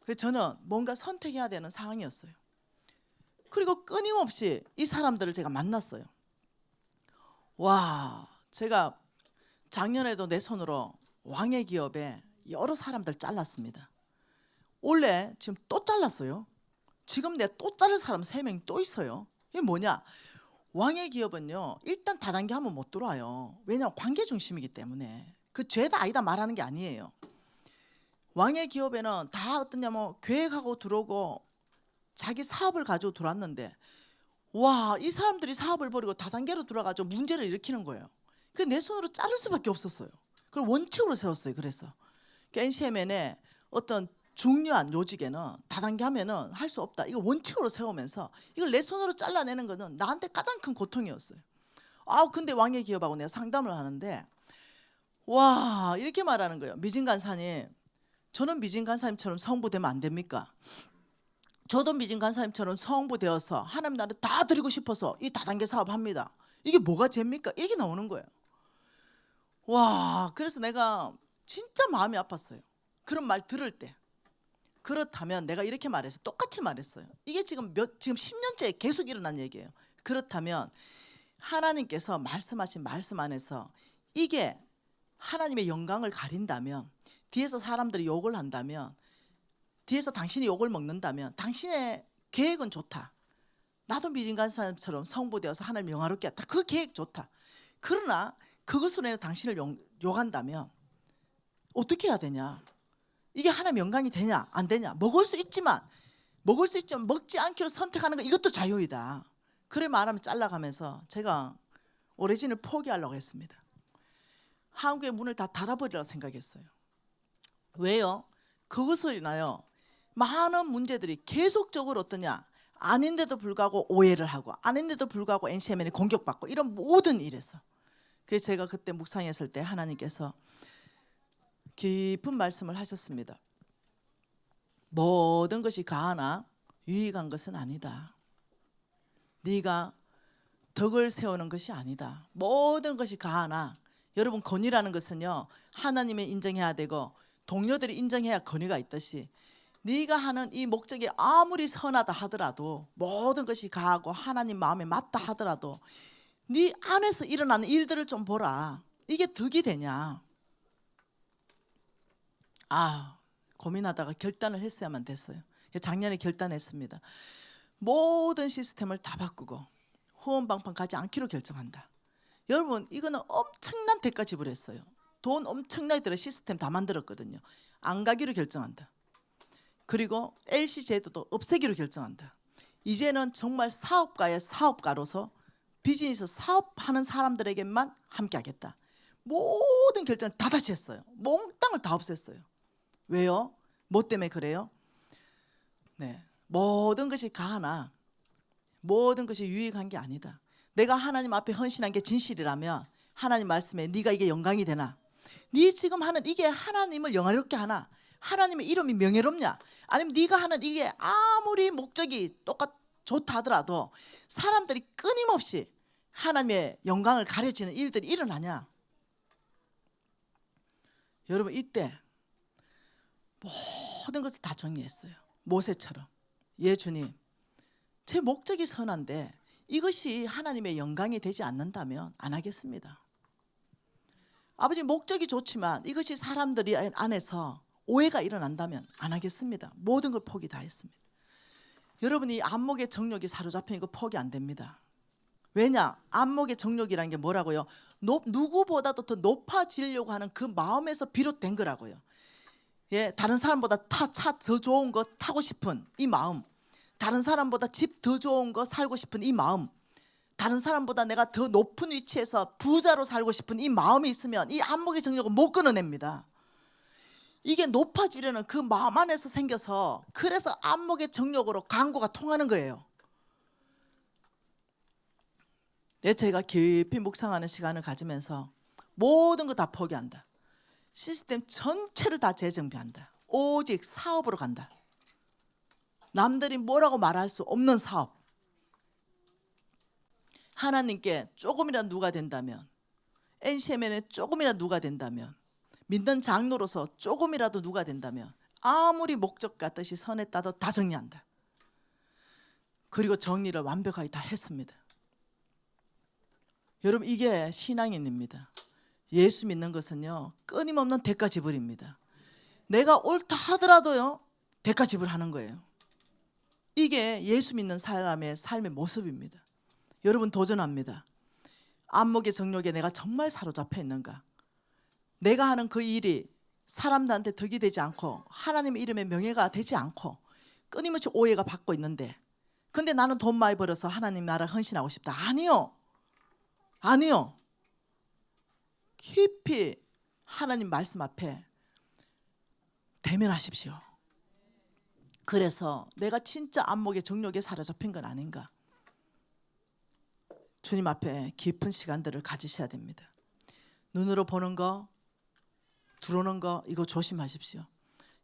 그래서 저는 뭔가 선택해야 되는 상황이었어요. 그리고 끊임없이 이 사람들을 제가 만났어요. 와, 제가 작년에도 내 손으로 왕의 기업에 여러 사람들 잘랐습니다. 원래 지금 또 잘랐어요. 지금 내 또 자를 사람 3명이 또 있어요. 이게 뭐냐, 왕의 기업은요, 일단 다단계 하면 못 들어와요. 왜냐하면 관계 중심이기 때문에. 그 죄다 아니다 말하는 게 아니에요. 왕의 기업에는 다 어떠냐면 계획하고 들어오고 자기 사업을 가지고 들어왔는데, 와, 이 사람들이 사업을 버리고 다단계로 들어가지고 문제를 일으키는 거예요. 그 내 손으로 자를 수밖에 없었어요. 그걸 원칙으로 세웠어요. 그래서 NCMN의 어떤 중요한 요직에는 다단계 하면은 할 수 없다, 이걸 원칙으로 세우면서 이걸 내 손으로 잘라내는 거는 나한테 가장 큰 고통이었어요. 근데 왕의 기업하고 내가 상담을 하는데, 와, 이렇게 말하는 거예요. 미진 간사님, 저는 미진 간사님처럼 성부되면 안 됩니까? 저도 미진 간사님처럼 성부되어서 하나님 나라를 다 드리고 싶어서 이 다단계 사업 합니다. 이게 뭐가 죄입니까? 이렇게 나오는 거예요. 와, 그래서 내가 진짜 마음이 아팠어요. 그런 말 들을 때. 그렇다면 내가 이렇게 말해서 똑같이 말했어요. 이게 지금 10년째 계속 일어난 얘기예요. 그렇다면 하나님께서 말씀하신 말씀 안에서 이게 하나님의 영광을 가린다면, 뒤에서 사람들이 욕을 한다면, 뒤에서 당신이 욕을 먹는다면 당신의 계획은 좋다. 나도 미진 간사님처럼 성부되어서 하나님 영화롭게 했다. 그 계획 좋다. 그러나 그것으로 인해 당신을 욕한다면 어떻게 해야 되냐? 이게 하나님 영광이 되냐 안 되냐? 먹을 수 있지만 먹지 않기로 선택하는 거, 이것도 자유이다. 그래 말하면 잘라가면서 제가 오리진을 포기하려고 했습니다. 한국의 문을 다 닫아버리라고 생각했어요. 왜요? 그것으로 인하여 많은 문제들이 계속적으로 어떠냐, 아닌데도 불구하고 오해를 하고, 아닌데도 불구하고 NCMN이 공격받고, 이런 모든 일에서. 그래서 제가 그때 묵상했을 때 하나님께서 깊은 말씀을 하셨습니다. 모든 것이 가하나 유익한 것은 아니다. 네가 덕을 세우는 것이 아니다. 모든 것이 가하나, 여러분 권위라는 것은요, 하나님이 인정해야 되고 동료들이 인정해야 권위가 있듯이, 네가 하는 이 목적이 아무리 선하다 하더라도, 모든 것이 가하고 하나님 마음에 맞다 하더라도 네 안에서 일어나는 일들을 좀 보라. 이게 덕이 되냐? 고민하다가 결단을 했어야만 됐어요. 작년에 결단했습니다. 모든 시스템을 다 바꾸고 후원방판 가지 않기로 결정한다. 여러분, 이거는 엄청난 대가 지불했어요. 돈 엄청나게 들어 시스템 다 만들었거든요. 안 가기로 결정한다. 그리고 LC 제도도 없애기로 결정한다. 이제는 정말 사업가의 사업가로서 비즈니스 사업하는 사람들에게만 함께 하겠다. 모든 결정을 다 다시 했어요. 몽땅을 다 없앴어요. 왜요? 뭐 때문에 그래요? 네, 모든 것이 가하나 모든 것이 유익한 게 아니다. 내가 하나님 앞에 헌신한 게 진실이라면 하나님 말씀에 네가 이게 영광이 되나? 네 지금 하는 이게 하나님을 영화롭게 하나? 하나님의 이름이 명예롭냐? 아니면 네가 하는 이게 아무리 목적이 좋다 하더라도 사람들이 끊임없이 하나님의 영광을 가려지는 일들이 일어나냐? 여러분, 이때 모든 것을 다 정리했어요. 모세처럼. 예, 주님, 제 목적이 선한데 이것이 하나님의 영광이 되지 않는다면 안 하겠습니다. 아버지, 목적이 좋지만 이것이 사람들이 안에서 오해가 일어난다면 안 하겠습니다. 모든 걸 포기 다 했습니다. 여러분이 안목의 정욕이 사로잡힌 이거 포기 안 됩니다. 왜냐? 안목의 정욕이라는 게 뭐라고요? 누구보다도 더 높아지려고 하는 그 마음에서 비롯된 거라고요. 예, 다른 사람보다 차 더 좋은 거 타고 싶은 이 마음, 다른 사람보다 집 더 좋은 거 살고 싶은 이 마음, 다른 사람보다 내가 더 높은 위치에서 부자로 살고 싶은 이 마음이 있으면 이 안목의 정욕은 못 끊어냅니다. 이게 높아지려는 그 마음 안에서 생겨서, 그래서 안목의 정욕으로 간구가 통하는 거예요. 저희가 깊이 묵상하는 시간을 가지면서 모든 거 다 포기한다. 시스템 전체를 다 재정비한다. 오직 사업으로 간다. 남들이 뭐라고 말할 수 없는 사업. 하나님께 조금이라도 누가 된다면, NCMN에 조금이라도 누가 된다면, 믿는 장로로서 조금이라도 누가 된다면, 아무리 목적과 뜻이 선했다도 다 정리한다. 그리고 정리를 완벽하게 다 했습니다. 여러분, 이게 신앙인입니다. 예수 믿는 것은요, 끊임없는 대가 지불입니다. 내가 옳다 하더라도요, 대가 지불하는 거예요. 이게 예수 믿는 사람의 삶의 모습입니다. 여러분, 도전합니다. 안목의 정욕에 내가 정말 사로잡혀 있는가? 내가 하는 그 일이 사람들한테 덕이 되지 않고 하나님의 이름에 명예가 되지 않고 끊임없이 오해가 받고 있는데, 근데 나는 돈 많이 벌어서 하나님 나라 헌신하고 싶다. 아니요. 아니요. 깊이 하나님 말씀 앞에 대면하십시오. 그래서 내가 진짜 안목의 정욕에 사로잡힌 건 아닌가? 주님 앞에 깊은 시간들을 가지셔야 됩니다. 눈으로 보는 거, 들어오는 거, 이거 조심하십시오.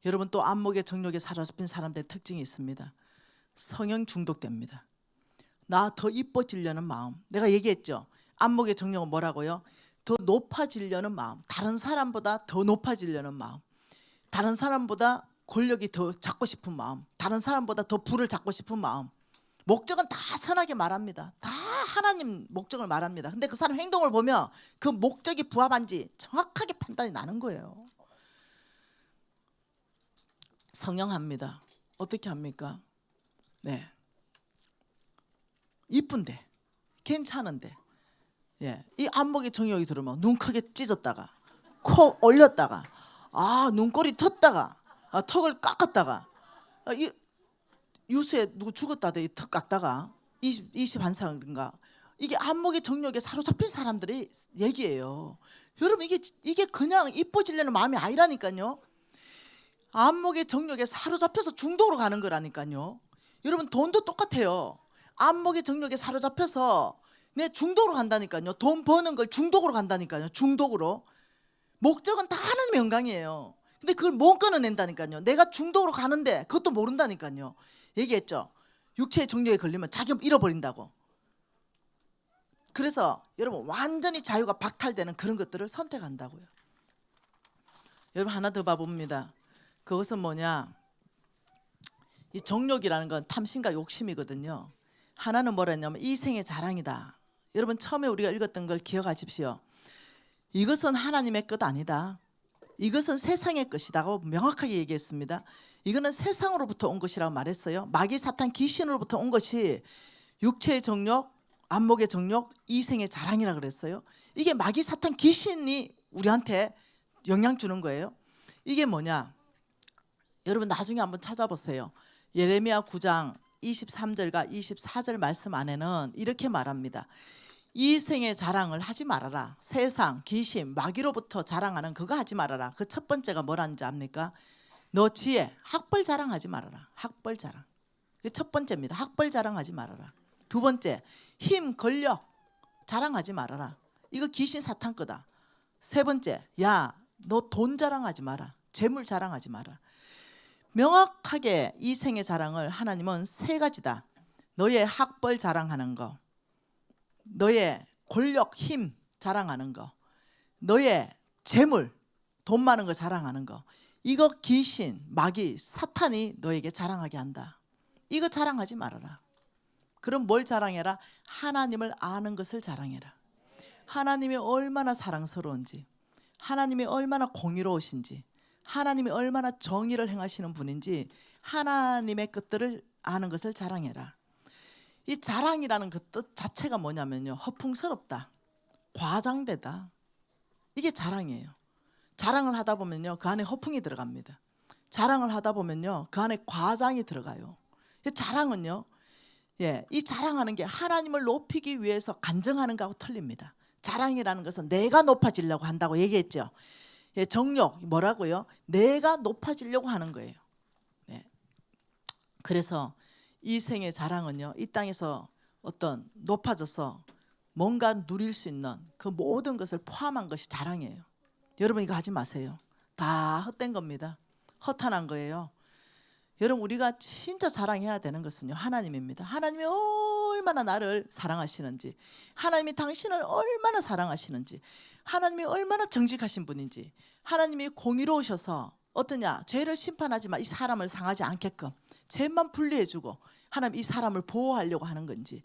여러분, 또 안목의 정욕에 사로잡힌 사람들의 특징이 있습니다. 성형 중독됩니다. 나 더 이뻐지려는 마음. 내가 얘기했죠. 안목의 정욕은 뭐라고요? 더 높아지려는 마음. 다른 사람보다 더 높아지려는 마음. 다른 사람보다 권력이 더 잡고 싶은 마음. 다른 사람보다 더 부를 잡고 싶은 마음. 목적은 다 선하게 말합니다. 다 하나님 목적을 말합니다. 근데 그 사람 행동을 보면 그 목적이 부합한지 정확하게 판단이 나는 거예요. 성형합니다. 어떻게 합니까? 네, 이쁜데, 괜찮은데, 이 안목의 정욕이 들으면 눈 크게 찢었다가, 코 올렸다가, 눈꼬리 텄다가, 턱을 깎았다가, 유수에 누구 죽었다대 턱 깎다가 21상인가. 이게 안목의 정욕에 사로잡힌 사람들의 얘기예요. 여러분, 이게 그냥 이뻐지려는 마음이 아니라니까요. 안목의 정욕에 사로잡혀서 중독으로 가는 거라니까요. 여러분, 돈도 똑같아요. 안목의 정욕에 사로잡혀서 내 중독으로 간다니까요. 돈 버는 걸 중독으로 간다니까요. 중독으로. 목적은 다 하나님의 영광이에요. 근데 그걸 못 끊어낸다니까요. 내가 중독으로 가는데 그것도 모른다니까요. 얘기했죠. 육체의 정욕에 걸리면 자기 잃어버린다고. 그래서 여러분, 완전히 자유가 박탈되는 그런 것들을 선택한다고요. 여러분, 하나 더 봐봅니다. 그것은 뭐냐? 이 정욕이라는 건 탐심과 욕심이거든요. 하나는 뭐라 했냐면 이생의 자랑이다. 여러분, 처음에 우리가 읽었던 걸 기억하십시오. 이것은 하나님의 것 아니다. 이것은 세상의 것이라고 명확하게 얘기했습니다. 이거는 세상으로부터 온 것이라고 말했어요. 마귀 사탄 귀신으로부터 온 것이 육체의 정욕, 안목의 정욕, 이생의 자랑이라 그랬어요. 이게 마귀 사탄 귀신이 우리한테 영향 주는 거예요. 이게 뭐냐? 여러분, 나중에 한번 찾아보세요. 예레미야 9장 23절과 24절 말씀 안에는 이렇게 말합니다. 이생의 자랑을 하지 말아라. 세상, 귀신, 마귀로부터 자랑하는 그거 하지 말아라. 그 첫 번째가 뭐라는지 압니까? 너 지혜, 학벌 자랑하지 말아라. 학벌 자랑. 그게 첫 번째입니다. 학벌 자랑하지 말아라. 두 번째, 힘, 권력 자랑하지 말아라. 이거 귀신 사탄 거다. 세 번째, 야, 너 돈 자랑하지 마라. 재물 자랑하지 마라. 명확하게 이생의 자랑을 하나님은 세 가지다. 너의 학벌 자랑하는 거, 너의 권력, 힘 자랑하는 거, 너의 재물, 돈 많은 거 자랑하는 거. 이거 귀신, 마귀, 사탄이 너에게 자랑하게 한다. 이거 자랑하지 말아라. 그럼 뭘 자랑해라? 하나님을 아는 것을 자랑해라. 하나님이 얼마나 사랑스러운지, 하나님이 얼마나 공의로우신지, 하나님이 얼마나 정의를 행하시는 분인지 하나님의 것들을 아는 것을 자랑해라. 이 자랑이라는 그 뜻 자체가 뭐냐면요, 허풍스럽다, 과장되다. 이게 자랑이에요. 자랑을 하다 보면요, 그 안에 허풍이 들어갑니다. 자랑을 하다 보면요, 그 안에 과장이 들어가요. 자랑은요, 이 자랑하는 게 하나님을 높이기 위해서 간증하는 거하고 틀립니다. 자랑이라는 것은 내가 높아지려고 한다고 얘기했죠. 정욕 뭐라고요? 내가 높아지려고 하는 거예요. 네. 그래서 이 생의 자랑은요, 이 땅에서 어떤 높아져서 뭔가 누릴 수 있는 그 모든 것을 포함한 것이 자랑이에요. 여러분 이거 하지 마세요. 다 헛된 겁니다. 허탄한 거예요. 여러분 우리가 진짜 자랑해야 되는 것은요, 하나님입니다. 하나님이 얼마나 나를 사랑하시는지, 하나님이 당신을 얼마나 사랑하시는지, 하나님이 얼마나 정직하신 분인지, 하나님이 공의로우셔서 어떠냐, 죄를 심판하지만 이 사람을 상하지 않게끔 죄만 분리해주고 하나님 이 사람을 보호하려고 하는 건지,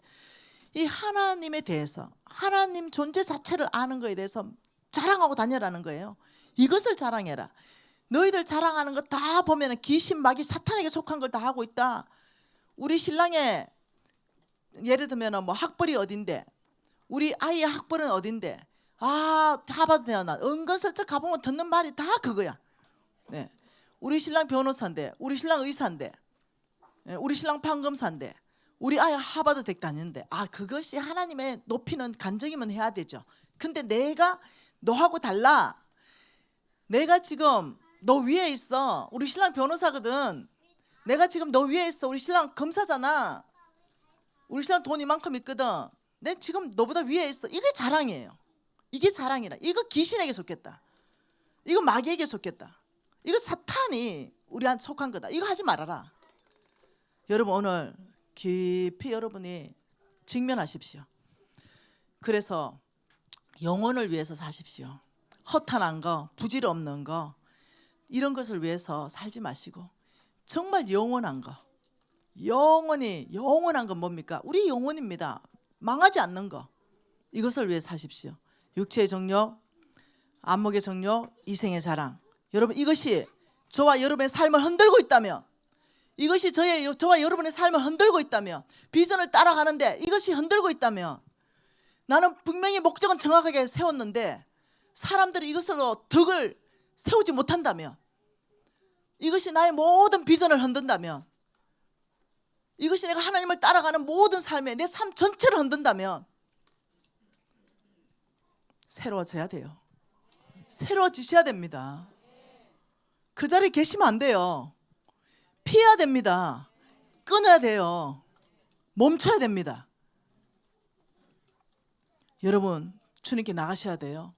이 하나님에 대해서, 하나님 존재 자체를 아는 것에 대해서 자랑하고 다녀라는 거예요. 이것을 자랑해라. 너희들 자랑하는 거 다 보면 귀신, 마귀, 사탄에게 속한 걸 다 하고 있다. 우리 신랑의 예를 들면 뭐 학벌이 어딘데, 우리 아이의 학벌은 어딘데, 하버드 대학나 은근슬쩍 가보면 듣는 말이 다 그거야. 네. 우리 신랑 변호사인데, 우리 신랑 의사인데, 우리 신랑 판검사인데, 우리 아이 하버드 대학 다니는데, 그것이 하나님의 높이는 간증이면 해야 되죠. 근데 내가 너하고 달라. 내가 지금 너 위에 있어. 우리 신랑 변호사거든. 내가 지금 너 위에 있어. 우리 신랑 검사잖아. 우리 신랑 돈 이만큼 있거든. 내 지금 너보다 위에 있어. 이게 자랑이에요. 이게 자랑이라. 이거 귀신에게 속겠다. 이거 마귀에게 속겠다. 이거 사탄이 우리한테 속한 거다. 이거 하지 말아라. 여러분 오늘 깊이 여러분이 직면하십시오. 그래서 영혼을 위해서 사십시오. 허탄한 거, 부질없는 거, 이런 것을 위해서 살지 마시고 정말 영원한 거, 영원한 건 뭡니까? 우리 영혼입니다. 망하지 않는 거, 이것을 위해 사십시오. 육체의 정욕, 안목의 정욕, 이생의 자랑. 여러분 이것이 저와 여러분의 삶을 흔들고 있다면, 이것이 저와 여러분의 삶을 흔들고 있다면, 비전을 따라가는데 이것이 흔들고 있다면, 나는 분명히 목적은 정확하게 세웠는데 사람들이 이것으로 덕을 세우지 못한다면, 이것이 나의 모든 비전을 흔든다면, 이것이 내가 하나님을 따라가는 모든 삶에 내 삶 전체를 흔든다면 새로워져야 돼요. 새로워지셔야 됩니다. 그 자리에 계시면 안 돼요. 피해야 됩니다. 끊어야 돼요. 멈춰야 됩니다. 여러분 주님께 나가셔야 돼요.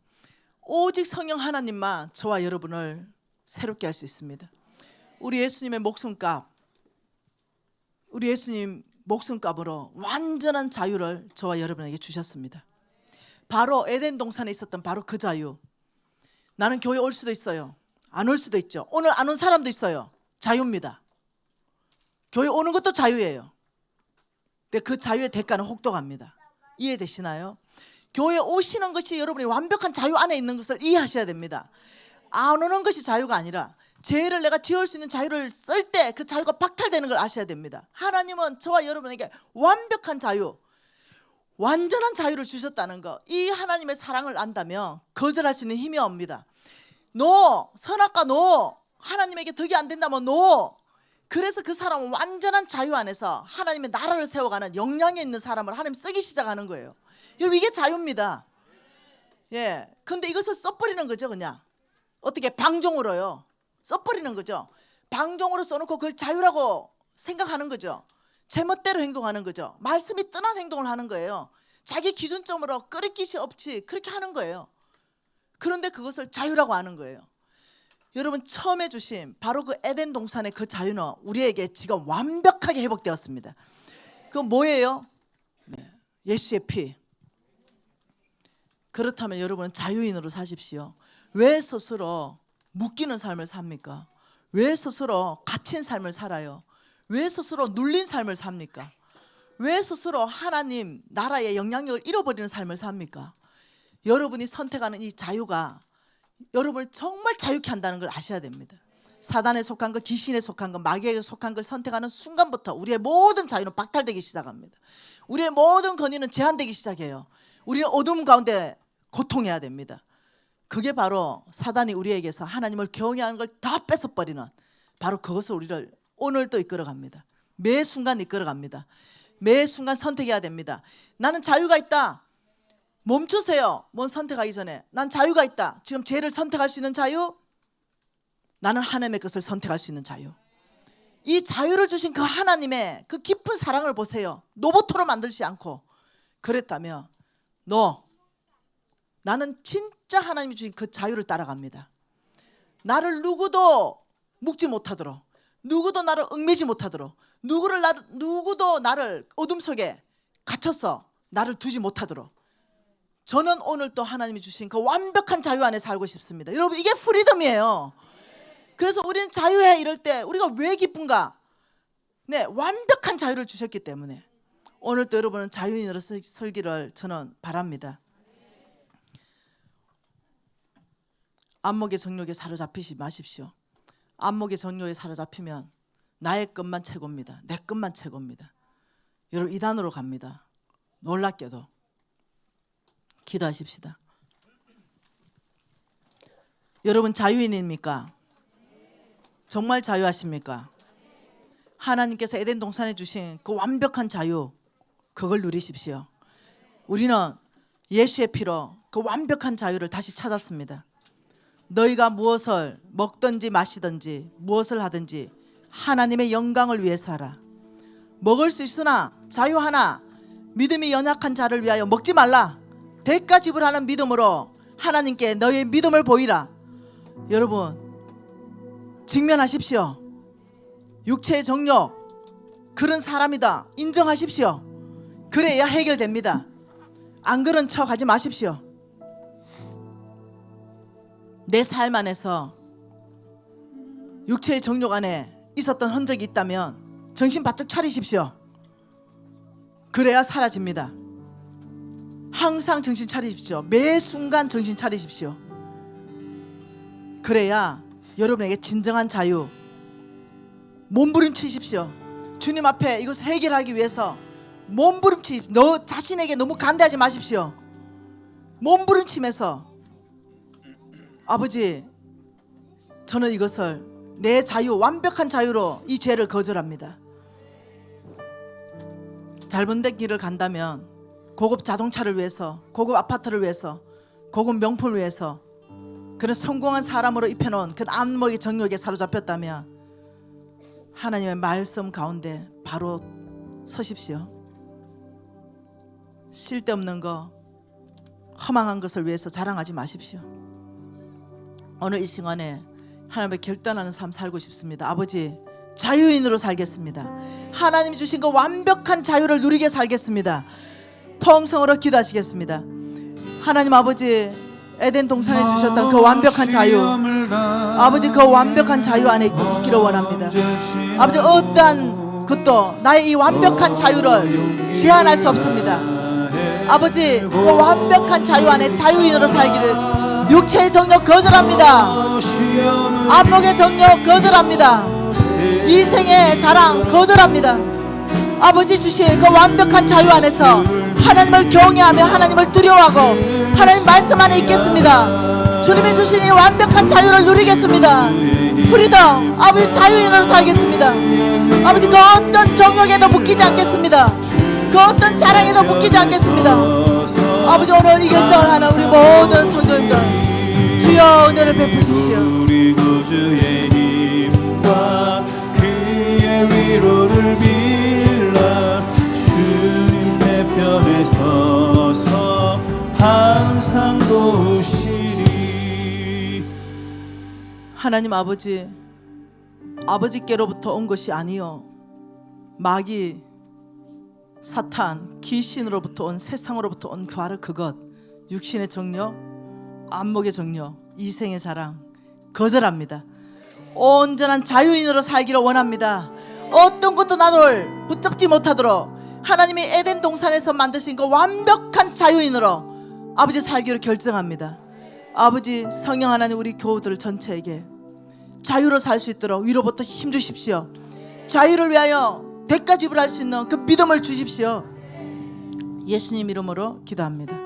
오직 성령 하나님만 저와 여러분을 새롭게 할 수 있습니다. 우리 예수님의 목숨값, 우리 예수님 목숨값으로 완전한 자유를 저와 여러분에게 주셨습니다. 바로 에덴 동산에 있었던 바로 그 자유. 나는 교회 올 수도 있어요. 안 올 수도 있죠. 오늘 안 온 사람도 있어요. 자유입니다. 교회 오는 것도 자유예요. 근데 그 자유의 대가는 혹독합니다. 이해되시나요? 교회 오시는 것이 여러분이 완벽한 자유 안에 있는 것을 이해하셔야 됩니다. 안 오는 것이 자유가 아니라 죄를 내가 지을 수 있는 자유를 쓸 때 그 자유가 박탈되는 걸 아셔야 됩니다. 하나님은 저와 여러분에게 완벽한 자유, 완전한 자유를 주셨다는 거, 이 하나님의 사랑을 안다면 거절할 수 있는 힘이 옵니다. 노, 선악과 노, 하나님에게 덕이 안 된다면 노. 그래서 그 사람은 완전한 자유 안에서 하나님의 나라를 세워가는 역량이 있는 사람을 하나님 쓰기 시작하는 거예요. 여러분 이게 자유입니다. 예, 근데 이것을 써버리는 거죠. 그냥 어떻게 방종으로요. 써버리는 거죠. 방종으로 써놓고 그걸 자유라고 생각하는 거죠. 제멋대로 행동하는 거죠. 말씀이 떠난 행동을 하는 거예요. 자기 기준점으로 끓일 것이 없이 그렇게 하는 거예요. 그런데 그것을 자유라고 하는 거예요. 여러분 처음에 주신 바로 그 에덴 동산의 그 자유는 우리에게 지금 완벽하게 회복되었습니다. 그건 뭐예요? 네, 예수의 피. 그렇다면 여러분은 자유인으로 사십시오. 왜 스스로 묶이는 삶을 삽니까? 왜 스스로 갇힌 삶을 살아요? 왜 스스로 눌린 삶을 삽니까? 왜 스스로 하나님 나라의 영향력을 잃어버리는 삶을 삽니까? 여러분이 선택하는 이 자유가 여러분을 정말 자유케 한다는 걸 아셔야 됩니다. 사단에 속한 것, 귀신에 속한 것, 마귀에게 속한 걸 선택하는 순간부터 우리의 모든 자유는 박탈되기 시작합니다. 우리의 모든 권위는 제한되기 시작해요. 우리는 어둠 가운데 고통해야 됩니다. 그게 바로 사단이 우리에게서 하나님을 경외하는 걸 다 뺏어버리는, 바로 그것을 우리를 오늘도 이끌어갑니다. 매 순간 이끌어갑니다. 매 순간 선택해야 됩니다. 나는 자유가 있다. 멈추세요. 뭔 선택하기 전에 난 자유가 있다. 지금 죄를 선택할 수 있는 자유, 나는 하나님의 것을 선택할 수 있는 자유. 이 자유를 주신 그 하나님의 그 깊은 사랑을 보세요. 노보토로 만들지 않고. 그랬다면 나는 진짜 하나님이 주신 그 자유를 따라갑니다. 나를 누구도 묶지 못하도록, 누구도 나를 얽매지 못하도록, 누구도 나를 어둠 속에 갇혀서 나를 두지 못하도록, 저는 오늘 또 하나님이 주신 그 완벽한 자유 안에 살고 싶습니다. 여러분, 이게 프리덤이에요. 그래서 우리는 자유에 이럴 때 우리가 왜 기쁜가? 네, 완벽한 자유를 주셨기 때문에 오늘 또 여러분은 자유인으로 설기를 저는 바랍니다. 안목의 정욕에 사로잡히지 마십시오. 안목의 정욕에 사로잡히면 나의 것만 최고입니다. 내 것만 최고입니다. 여러분, 이단으로 갑니다. 놀랍게도. 기도하십시다. 여러분, 자유인입니까? 정말 자유하십니까? 하나님께서 에덴 동산에 주신 그 완벽한 자유, 그걸 누리십시오. 우리는 예수의 피로 그 완벽한 자유를 다시 찾았습니다. 너희가 무엇을 먹든지 마시든지 무엇을 하든지 하나님의 영광을 위해서 하라. 먹을 수 있으나 자유하나 믿음이 연약한 자를 위하여 먹지 말라. 대가 지불하는 믿음으로 하나님께 너희의 믿음을 보이라. 여러분, 직면하십시오. 육체의 정욕, 그런 사람이다 인정하십시오. 그래야 해결됩니다. 안 그런 척 하지 마십시오. 내 삶 안에서 육체의 정욕 안에 있었던 흔적이 있다면 정신 바짝 차리십시오. 그래야 사라집니다. 항상 정신 차리십시오. 매 순간 정신 차리십시오. 그래야 여러분에게 진정한 자유, 몸부림치십시오. 주님 앞에 이것을 해결하기 위해서 몸부림치십시오. 너 자신에게 너무 간대하지 마십시오. 몸부림치면서 아버지, 저는 이것을 내 자유, 완벽한 자유로 이 죄를 거절합니다. 잘못된 길을 간다면 고급 자동차를 위해서, 고급 아파트를 위해서, 고급 명품을 위해서 그런 성공한 사람으로 입혀놓은 그 안목의 정욕에 사로잡혔다면 하나님의 말씀 가운데 바로 서십시오. 쓸데없는 거, 허망한 것을 위해서 자랑하지 마십시오. 오늘 이 시간에 하나님의 결단하는 삶 살고 싶습니다. 아버지, 자유인으로 살겠습니다. 하나님이 주신 그 완벽한 자유를 누리게 살겠습니다. 통성으로 기도하시겠습니다. 하나님 아버지, 에덴 동산에 주셨던 그 완벽한 자유, 아버지, 그 완벽한 자유 안에 있기를 원합니다. 아버지, 어떠한 것도 나의 이 완벽한 자유를 제한할 수 없습니다. 아버지, 그 완벽한 자유 안에 자유인으로 살기를, 육체의 정욕 거절합니다. 안목의 정욕 거절합니다. 이생의 자랑 거절합니다. 아버지 주신 그 완벽한 자유 안에서 하나님을 경외하며 하나님을 두려워하고 하나님 말씀 안에 있겠습니다. 주님이 주신 이 완벽한 자유를 누리겠습니다. 프리덤, 아버지, 자유인으로 살겠습니다. 아버지, 그 어떤 정욕에도 묶이지 않겠습니다. 그 어떤 자랑에도 묶이지 않겠습니다. 아버지, 오늘 이 결정을 하는 우리 모든 성도님들 주여 은혜를 베푸십시오. 우리 구주의 힘과 그의 위로를 빌라 주님 내 편에 서서 항상 도우시리. 하나님 아버지께로부터 온 것이 아니요 마귀, 사탄, 귀신으로부터 온, 세상으로부터 온 바로 그것, 육신의 정욕, 안목의 정욕, 이생의 자랑 거절합니다. 온전한 자유인으로 살기를 원합니다. 어떤 것도 나를 붙잡지 못하도록 하나님이 에덴 동산에서 만드신 그 완벽한 자유인으로 아버지 살기로 결정합니다. 아버지, 성령 하나님, 우리 교우들 전체에게 자유로 살 수 있도록 위로부터 힘 주십시오. 자유를 위하여 대가 지불할 수 있는 그 믿음을 주십시오. 예수님 이름으로 기도합니다.